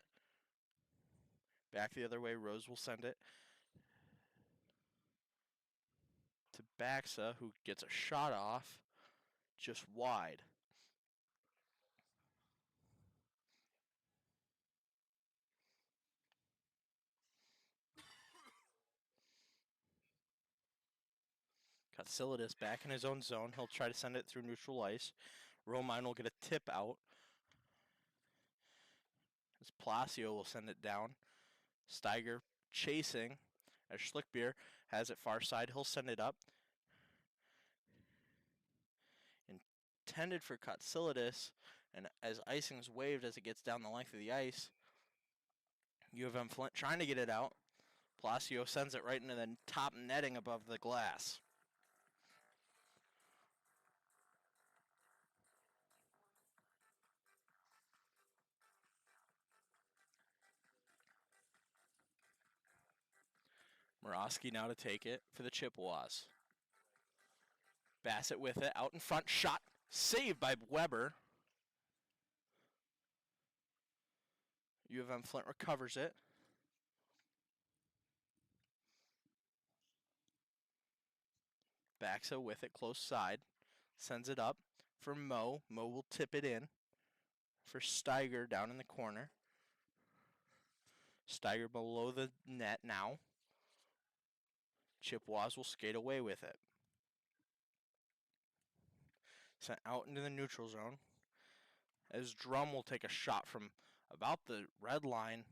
Back the other way, Rose will send it to Baxa, who gets a shot off just wide. Katsilidis back in his own zone. He'll try to send it through neutral ice. Romine will get a tip out. As Palacio will send it down. Steiger chasing. As Schlickbeer has it far side, he'll send it up. Intended for Katsilidis, and as icing's waved as it gets down the length of the ice, UofM Flint trying to get it out. Palacio sends it right into the top netting above the glass. Morosky now to take it for the Chippewas. Bassett with it, out in front, shot, saved by Weber. UofM Flint recovers it. Backs it with it, close side. Sends it up for Mo. Mo will tip it in for Steiger down in the corner. Steiger below the net now. Chippewas will skate away with it. Sent out into the neutral zone. As Drum will take a shot from about the red line.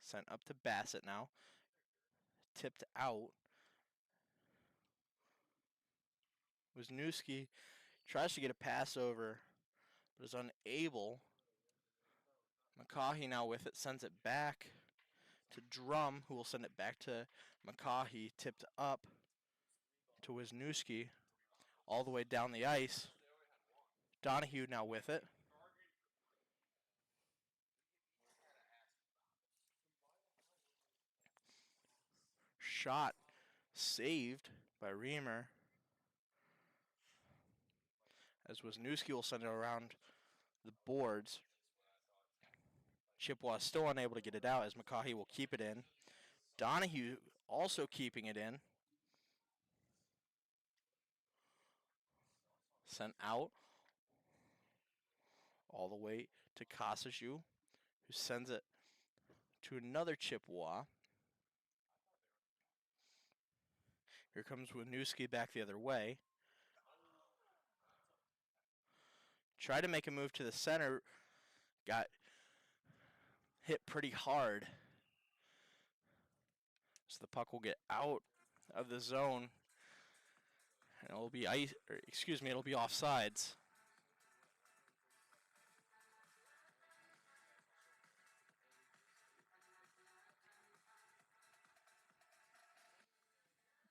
Sent up to Bassett now. Tipped out. Wisniewski tries to get a pass over, but is unable. McCaughey now with it, sends it back to Drum, who will send it back to McCaughey, tipped up to Wisniewski, all the way down the ice. Donahue now with it. Shot saved by Reamer, as Wisniewski will send it around the boards. Chippewa still unable to get it out as McCaughey will keep it in. Donahue also keeping it in. Sent out all the way to Kasaju, who sends it to another Chippewa. Here comes Wisniewski back the other way. Tried to make a move to the center. Got hit pretty hard. So the puck will get out of the zone. And it'll be it'll be offsides.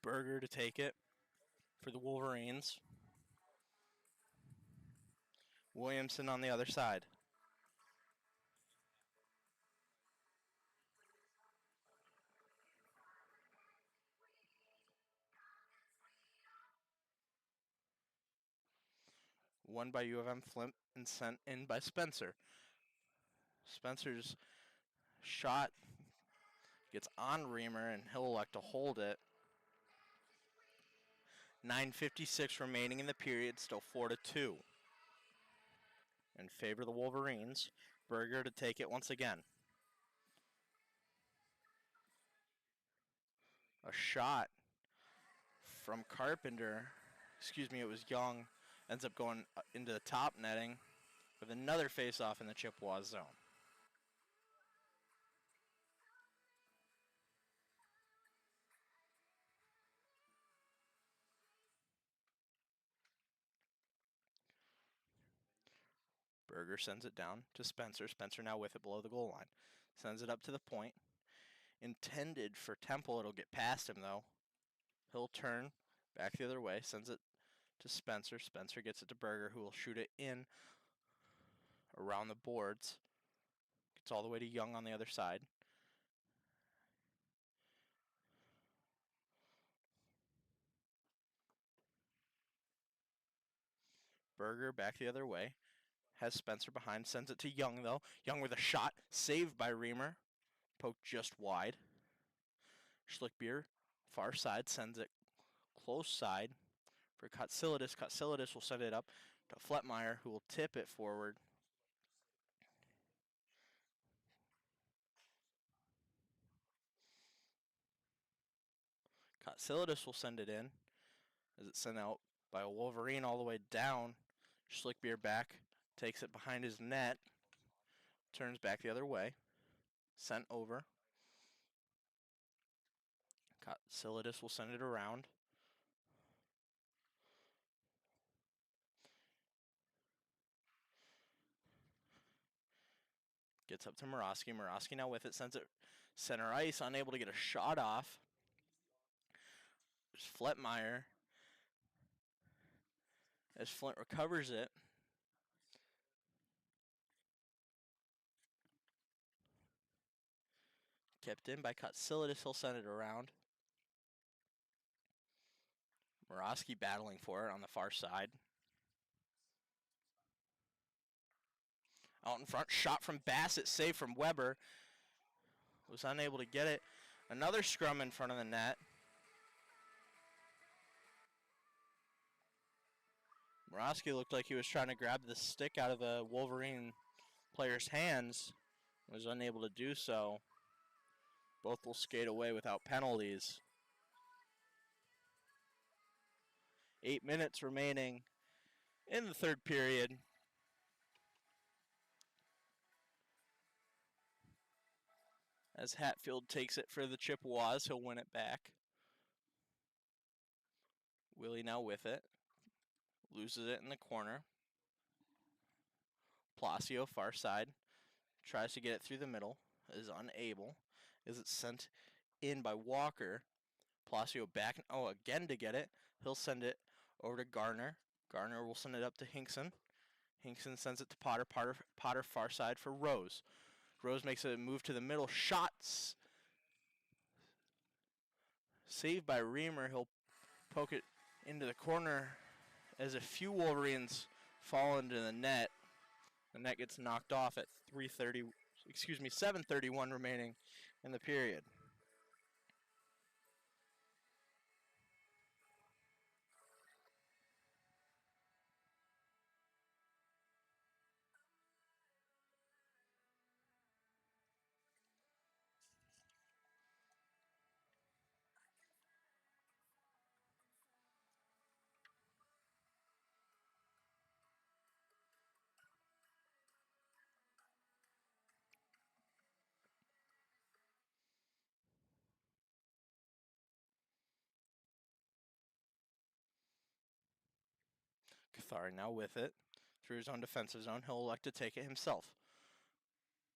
Berger to take it for the Wolverines. Williamson on the other side. Won by UofM Flint and sent in by Spencer. Spencer's shot gets on Reamer and he'll elect to hold it. 9:56 remaining in the period, still 4-2. In favor of the Wolverines. Berger to take it once again. A shot from Carpenter. It was Young. Ends up going into the top netting with another face-off in the Chippewa zone. Berger sends it down to Spencer. Spencer now with it below the goal line. Sends it up to the point. Intended for Temple. It'll get past him, though. He'll turn back the other way. Sends it to Spencer. Spencer gets it to Berger, who will shoot it in around the boards. Gets all the way to Young on the other side. Berger back the other way. Has Spencer behind. Sends it to Young, though. Young with a shot. Saved by Reamer. Poked just wide. Schlickbeer, far side. Sends it close side for Katsilidis. Katsilidis will send it up to Fletmeyer, who will tip it forward. Katsilidis will send it in as it's sent out by a Wolverine all the way down. Schlickbeer back, takes it behind his net, turns back the other way, sent over. Katsilidis will send it around. Gets up to Morosky. Morosky now with it, sends it center ice, unable to get a shot off. There's Fletmeyer as Flint recovers it. Kept in by Katsilidis, he'll send it around. Morosky battling for it on the far side. Out in front, shot from Bassett, save from Weber. Was unable to get it. Another scrum in front of the net. Morosky looked like he was trying to grab the stick out of the Wolverine player's hands. Was unable to do so. Both will skate away without penalties. 8 minutes remaining in the third period. As Hatfield takes it for the Chippewas, he'll win it back. Willie now with it. Loses it in the corner. Palacio, far side. Tries to get it through the middle. Is unable. Is it sent in by Walker. Palacio back. Oh, again to get it. He'll send it over to Garner. Garner will send it up to Hinkson. Hinkson sends it to Potter. Potter far side for Rose. Rose makes a move to the middle. Shots. Saved by Reamer. He'll poke it into the corner as a few Wolverines fall into the net. The net gets knocked off at 7:31 remaining in the period. Cathari now with it. Through his own defensive zone, he'll elect to take it himself.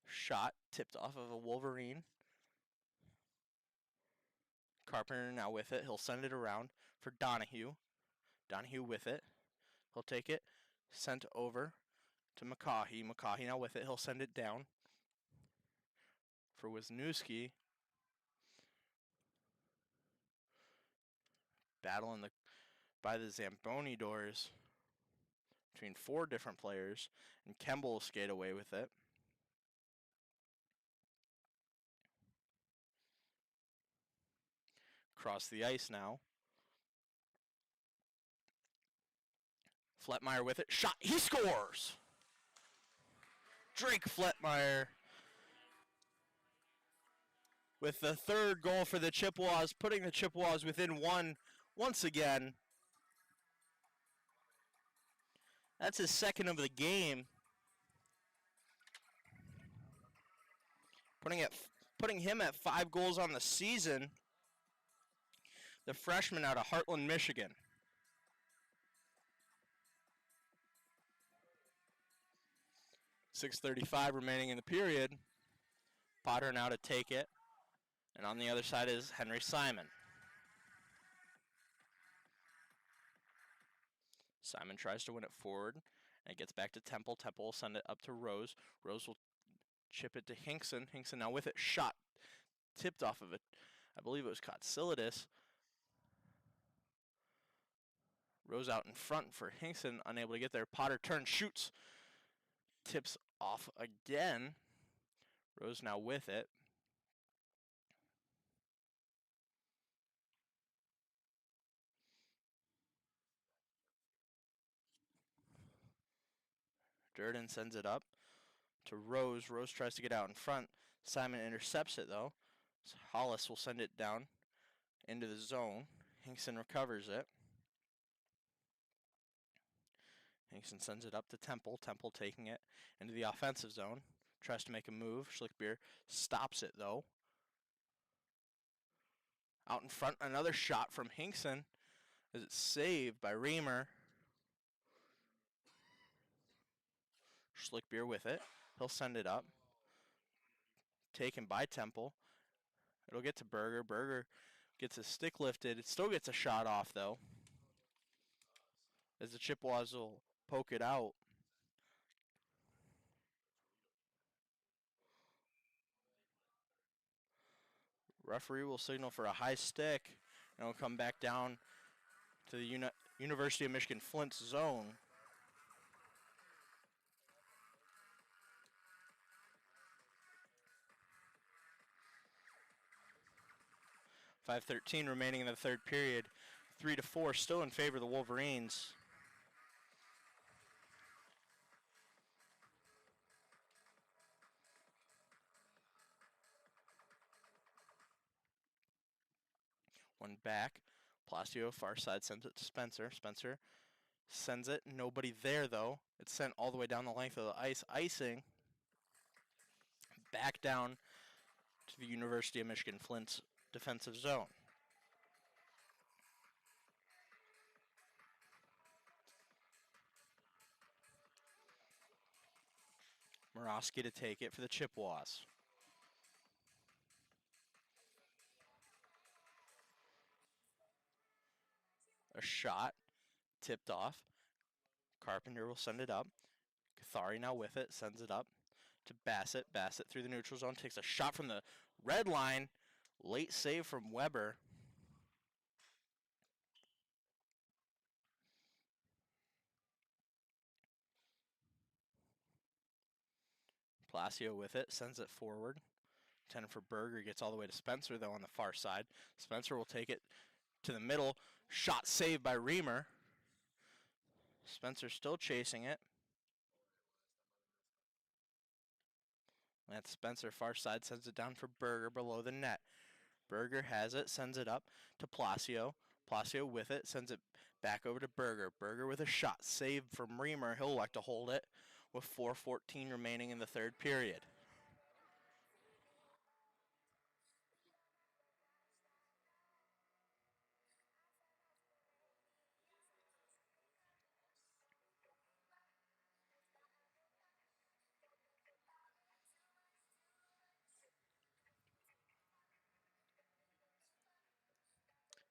Shot tipped off of a Wolverine. Carpenter now with it. He'll send it around for Donahue. Donahue with it. He'll take it. Sent over to McCaughey. McCaughey now with it. He'll send it down for Wisniewski. Battle by the Zamboni doors between 4 different players, and Kemble will skate away with it. Cross the ice now. Fletmeyer with it. Shot. He scores! Drake Fletmeyer with the third goal for the Chippewas, putting the Chippewas within 1 once again. That's his second of the game. Putting him at 5 goals on the season. The freshman out of Heartland, Michigan. .635 remaining in the period. Potter now to take it. And on the other side is Henry Simon. Simon tries to win it forward. And it gets back to Temple. Temple will send it up to Rose. Rose will chip it to Hinkson. Hinkson now with it. Shot. Tipped off of it. I believe it was Kotsilidis. Rose out in front for Hinkson. Unable to get there. Potter turns, shoots. Tips off again. Rose now with it. Durden sends it up to Rose. Rose tries to get out in front. Simon intercepts it though. So Hollis will send it down into the zone. Hinkson recovers it. Hinkson sends it up to Temple. Temple taking it into the offensive zone. Tries to make a move. Schlickbeer stops it though. Out in front, another shot from Hinkson. As it's saved by Reamer. Schlickbeer with it. He'll send it up. Taken by Temple. It'll get to Berger. Berger gets his stick lifted. It still gets a shot off though. As the Chippewas will poke it out. Referee will signal for a high stick. And it'll come back down to the University of Michigan Flint's zone. 5:13 remaining in the third period. 3-4 still in favor of the Wolverines. One back. Palacio, far side, sends it to Spencer. Spencer sends it. Nobody there, though. It's sent all the way down the length of the ice. Icing. Back down to the University of Michigan Flint's defensive zone. Morosky to take it for the Chippewas. A shot. Tipped off. Carpenter will send it up. Cathari now with it. Sends it up to Bassett. Bassett through the neutral zone. Takes a shot from the red line. Late save from Weber. Palacio with it. Sends it forward. 10 for Berger. Gets all the way to Spencer, though, on the far side. Spencer will take it to the middle. Shot saved by Reamer. Spencer still chasing it. Lance Spencer, far side, sends it down for Berger below the net. Berger has it, sends it up to Palacio. Palacio with it, sends it back over to Berger. Berger with a shot, saved from Reamer. He'll like to hold it with 4:14 remaining in the third period.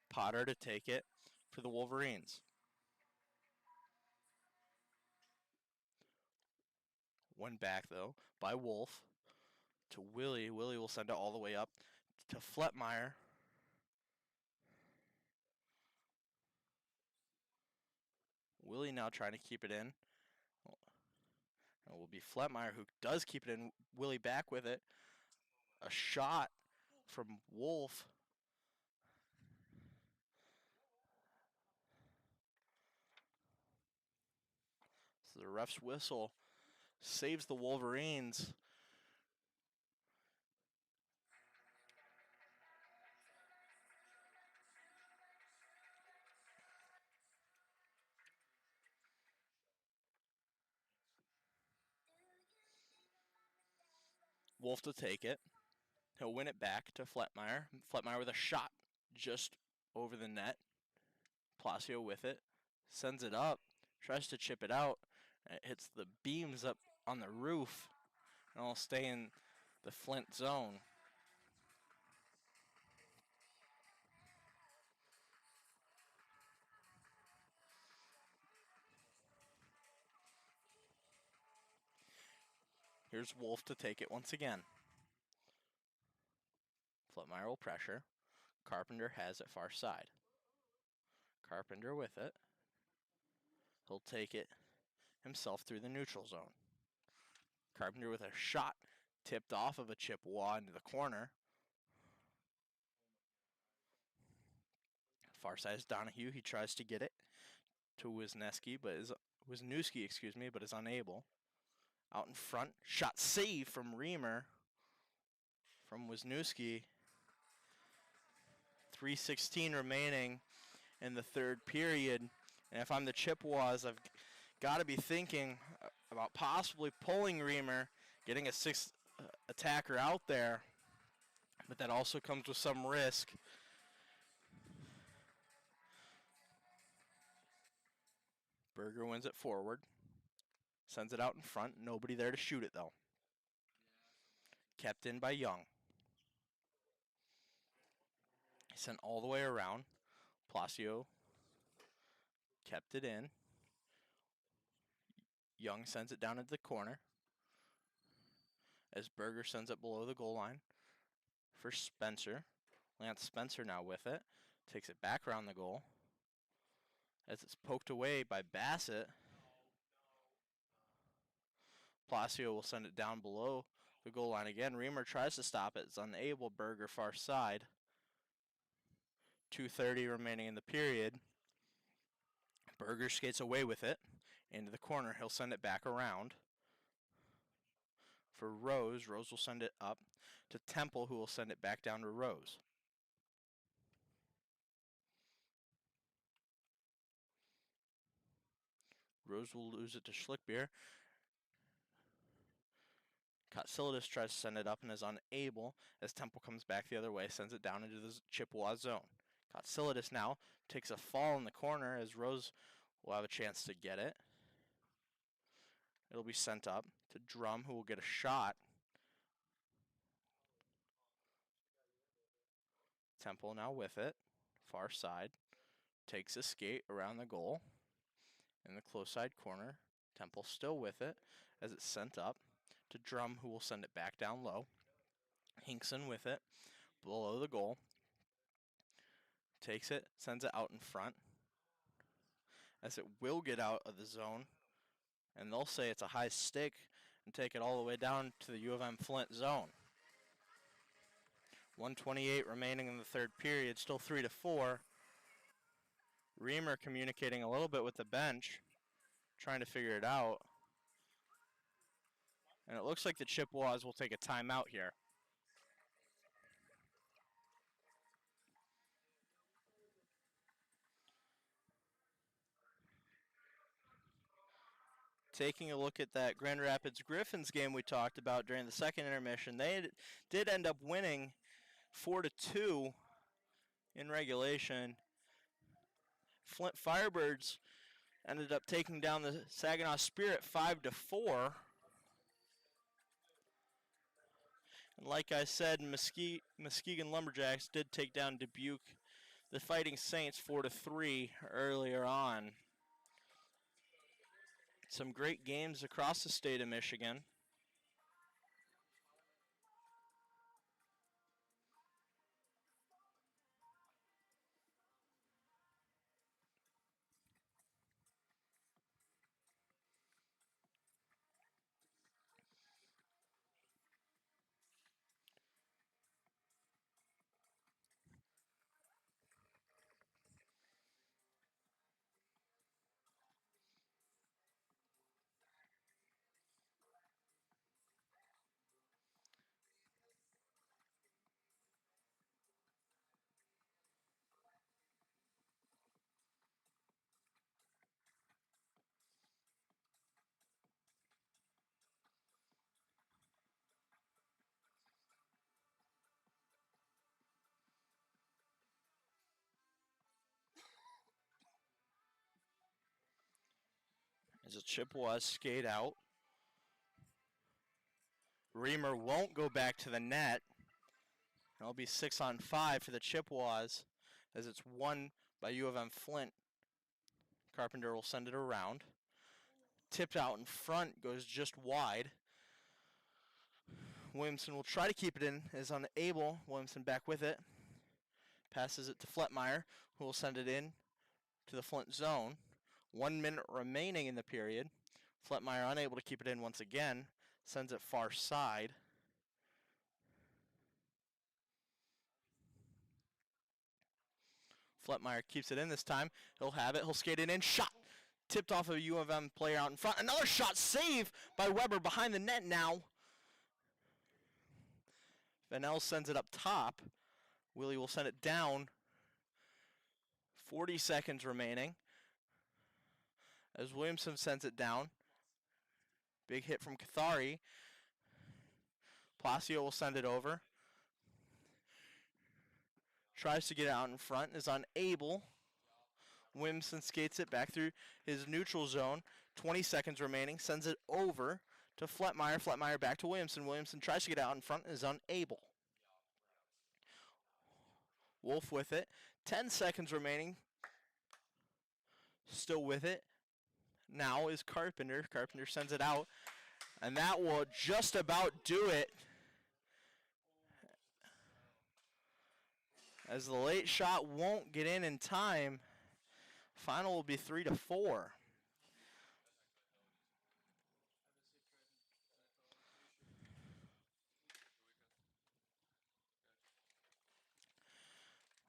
Potter to take it for the Wolverines. One back, though, by Wolf to Willie. Willie will send it all the way up to Fletmeyer. Willie now trying to keep it in. It will be Fletmeyer who does keep it in. Willie back with it. A shot from Wolf. So the ref's whistle saves the Wolverines. Wolf to take it. He'll win it back to Fletmeyer. Fletmeyer with a shot just over the net. Palacio with it. Sends it up. Tries to chip it out. It hits the beams up on the roof. And it'll stay in the Flint zone. Here's Wolf to take it once again. Fletmeyer will pressure. Carpenter has it far side. Carpenter with it. He'll take it himself through the neutral zone. Carpenter with a shot tipped off of a Chippewa into the corner. Far side is Donahue. He tries to get it to Wisniewski, but is unable. Out in front, shot save from Reamer from Wisniewski. 3:16 remaining in the third period. And if I'm the Chippewas, I've got to be thinking about possibly pulling Reamer, getting a sixth attacker out there. But that also comes with some risk. Berger wins it forward. Sends it out in front. Nobody there to shoot it, though. Kept in by Young. Sent all the way around. Palacio kept it in. Young sends it down into the corner. As Berger sends it below the goal line for Spencer. Lance Spencer now with it. Takes it back around the goal. As it's poked away by Bassett. Palacio will send it down below the goal line again. Reamer tries to stop it. It's unable. Berger far side. 2:30 remaining in the period. Berger skates away with it into the corner. He'll send it back around for Rose. Rose will send it up to Temple, who will send it back down to Rose. Rose will lose it to Schlickbeer. Kotsilidis tries to send it up and is unable as Temple comes back the other way, sends it down into the Chippewa zone. Kotsilidis now takes a fall in the corner as Rose will have a chance to get it. It'll be sent up to Drum, who will get a shot. Temple now with it, far side, takes a skate around the goal in the close side corner. Temple still with it as it's sent up to Drum, who will send it back down low. Hinkson with it below the goal, takes it, sends it out in front as it will get out of the zone, and they'll say it's a high stick and take it all the way down to the UofM Flint zone. 1:28 remaining in the third period, still 3-4. Reamer communicating a little bit with the bench, trying to figure it out. And it looks like the Chippewas will take a timeout here. Taking a look at that Grand Rapids Griffins game we talked about during the second intermission, they did end up winning 4-2 in regulation. Flint Firebirds ended up taking down the Saginaw Spirit 5-4. And like I said, Muskegon Lumberjacks did take down Dubuque, the Fighting Saints, 4-3 earlier on. Some great games across the state of Michigan. As the Chippewas skate out. Reamer won't go back to the net. It'll be 6-on-5 for the Chippewas as it's won by UofM Flint. Carpenter will send it around. Tipped out in front, goes just wide. Williamson will try to keep it in, is unable. Williamson back with it. Passes it to Fletmeyer, who will send it in to the Flint zone. 1 minute remaining in the period. Fletmeyer unable to keep it in once again. Sends it far side. Fletmeyer keeps it in this time. He'll have it. He'll skate it in. Shot! Tipped off a UofM player out in front. Another shot saved by Weber behind the net now. Vanell sends it up top. Willie will send it down. 40 seconds remaining. As Williamson sends it down. Big hit from Cathari. Placio will send it over. Tries to get it out in front, is unable. Williamson skates it back through his neutral zone. 20 seconds remaining, sends it over to Fletmeyer. Fletmeyer back to Williamson. Williamson tries to get out in front, is unable. Wolf with it. 10 seconds remaining. Still with it. Now is Carpenter. Carpenter sends it out. And that will just about do it. As the late shot won't get in time. Final will be 3-4.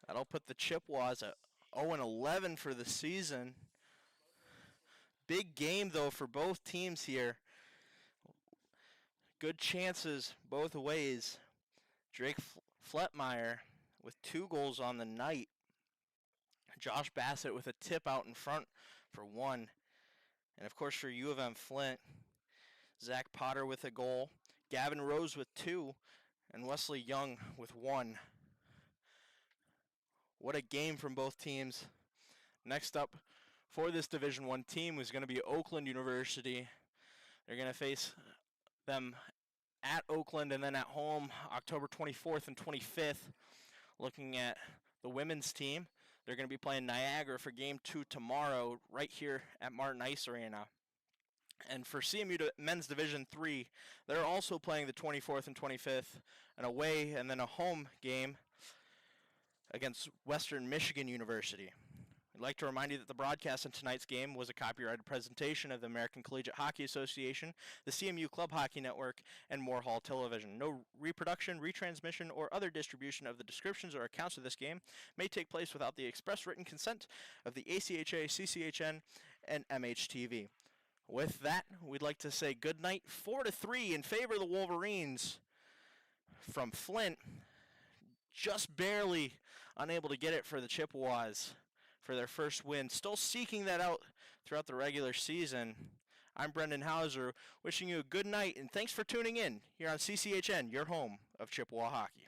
That'll put the Chippewas at 0-11 for the season. Big game, though, for both teams here. Good chances both ways. Drake Fletmeyer with 2 goals on the night. Josh Bassett with a tip out in front for 1. And, of course, for UofM Flint, Zach Potter with a goal, Gavin Rose with 2, and Wesley Young with 1. What a game from both teams. Next up for this Division I team is going to be Oakland University. They're going to face them at Oakland and then at home October 24th and 25th. Looking at the women's team, they're going to be playing Niagara for Game 2 tomorrow right here at Martin Ice Arena. And for CMU Men's Division III, they're also playing the 24th and 25th, an away and then a home game against Western Michigan University. We'd like to remind you that the broadcast in tonight's game was a copyrighted presentation of the American Collegiate Hockey Association, the CMU Club Hockey Network, and Moore Hall Television. No reproduction, retransmission, or other distribution of the descriptions or accounts of this game may take place without the express written consent of the ACHA, CCHN, and MHTV. With that, we'd like to say good night, 4-3 in favor of the Wolverines from Flint. Just barely unable to get it for the Chippewas for their first win. Still seeking that out throughout the regular season. I'm Brendan Hauser, wishing you a good night, and thanks for tuning in here on CCHN, your home of Chippewa hockey.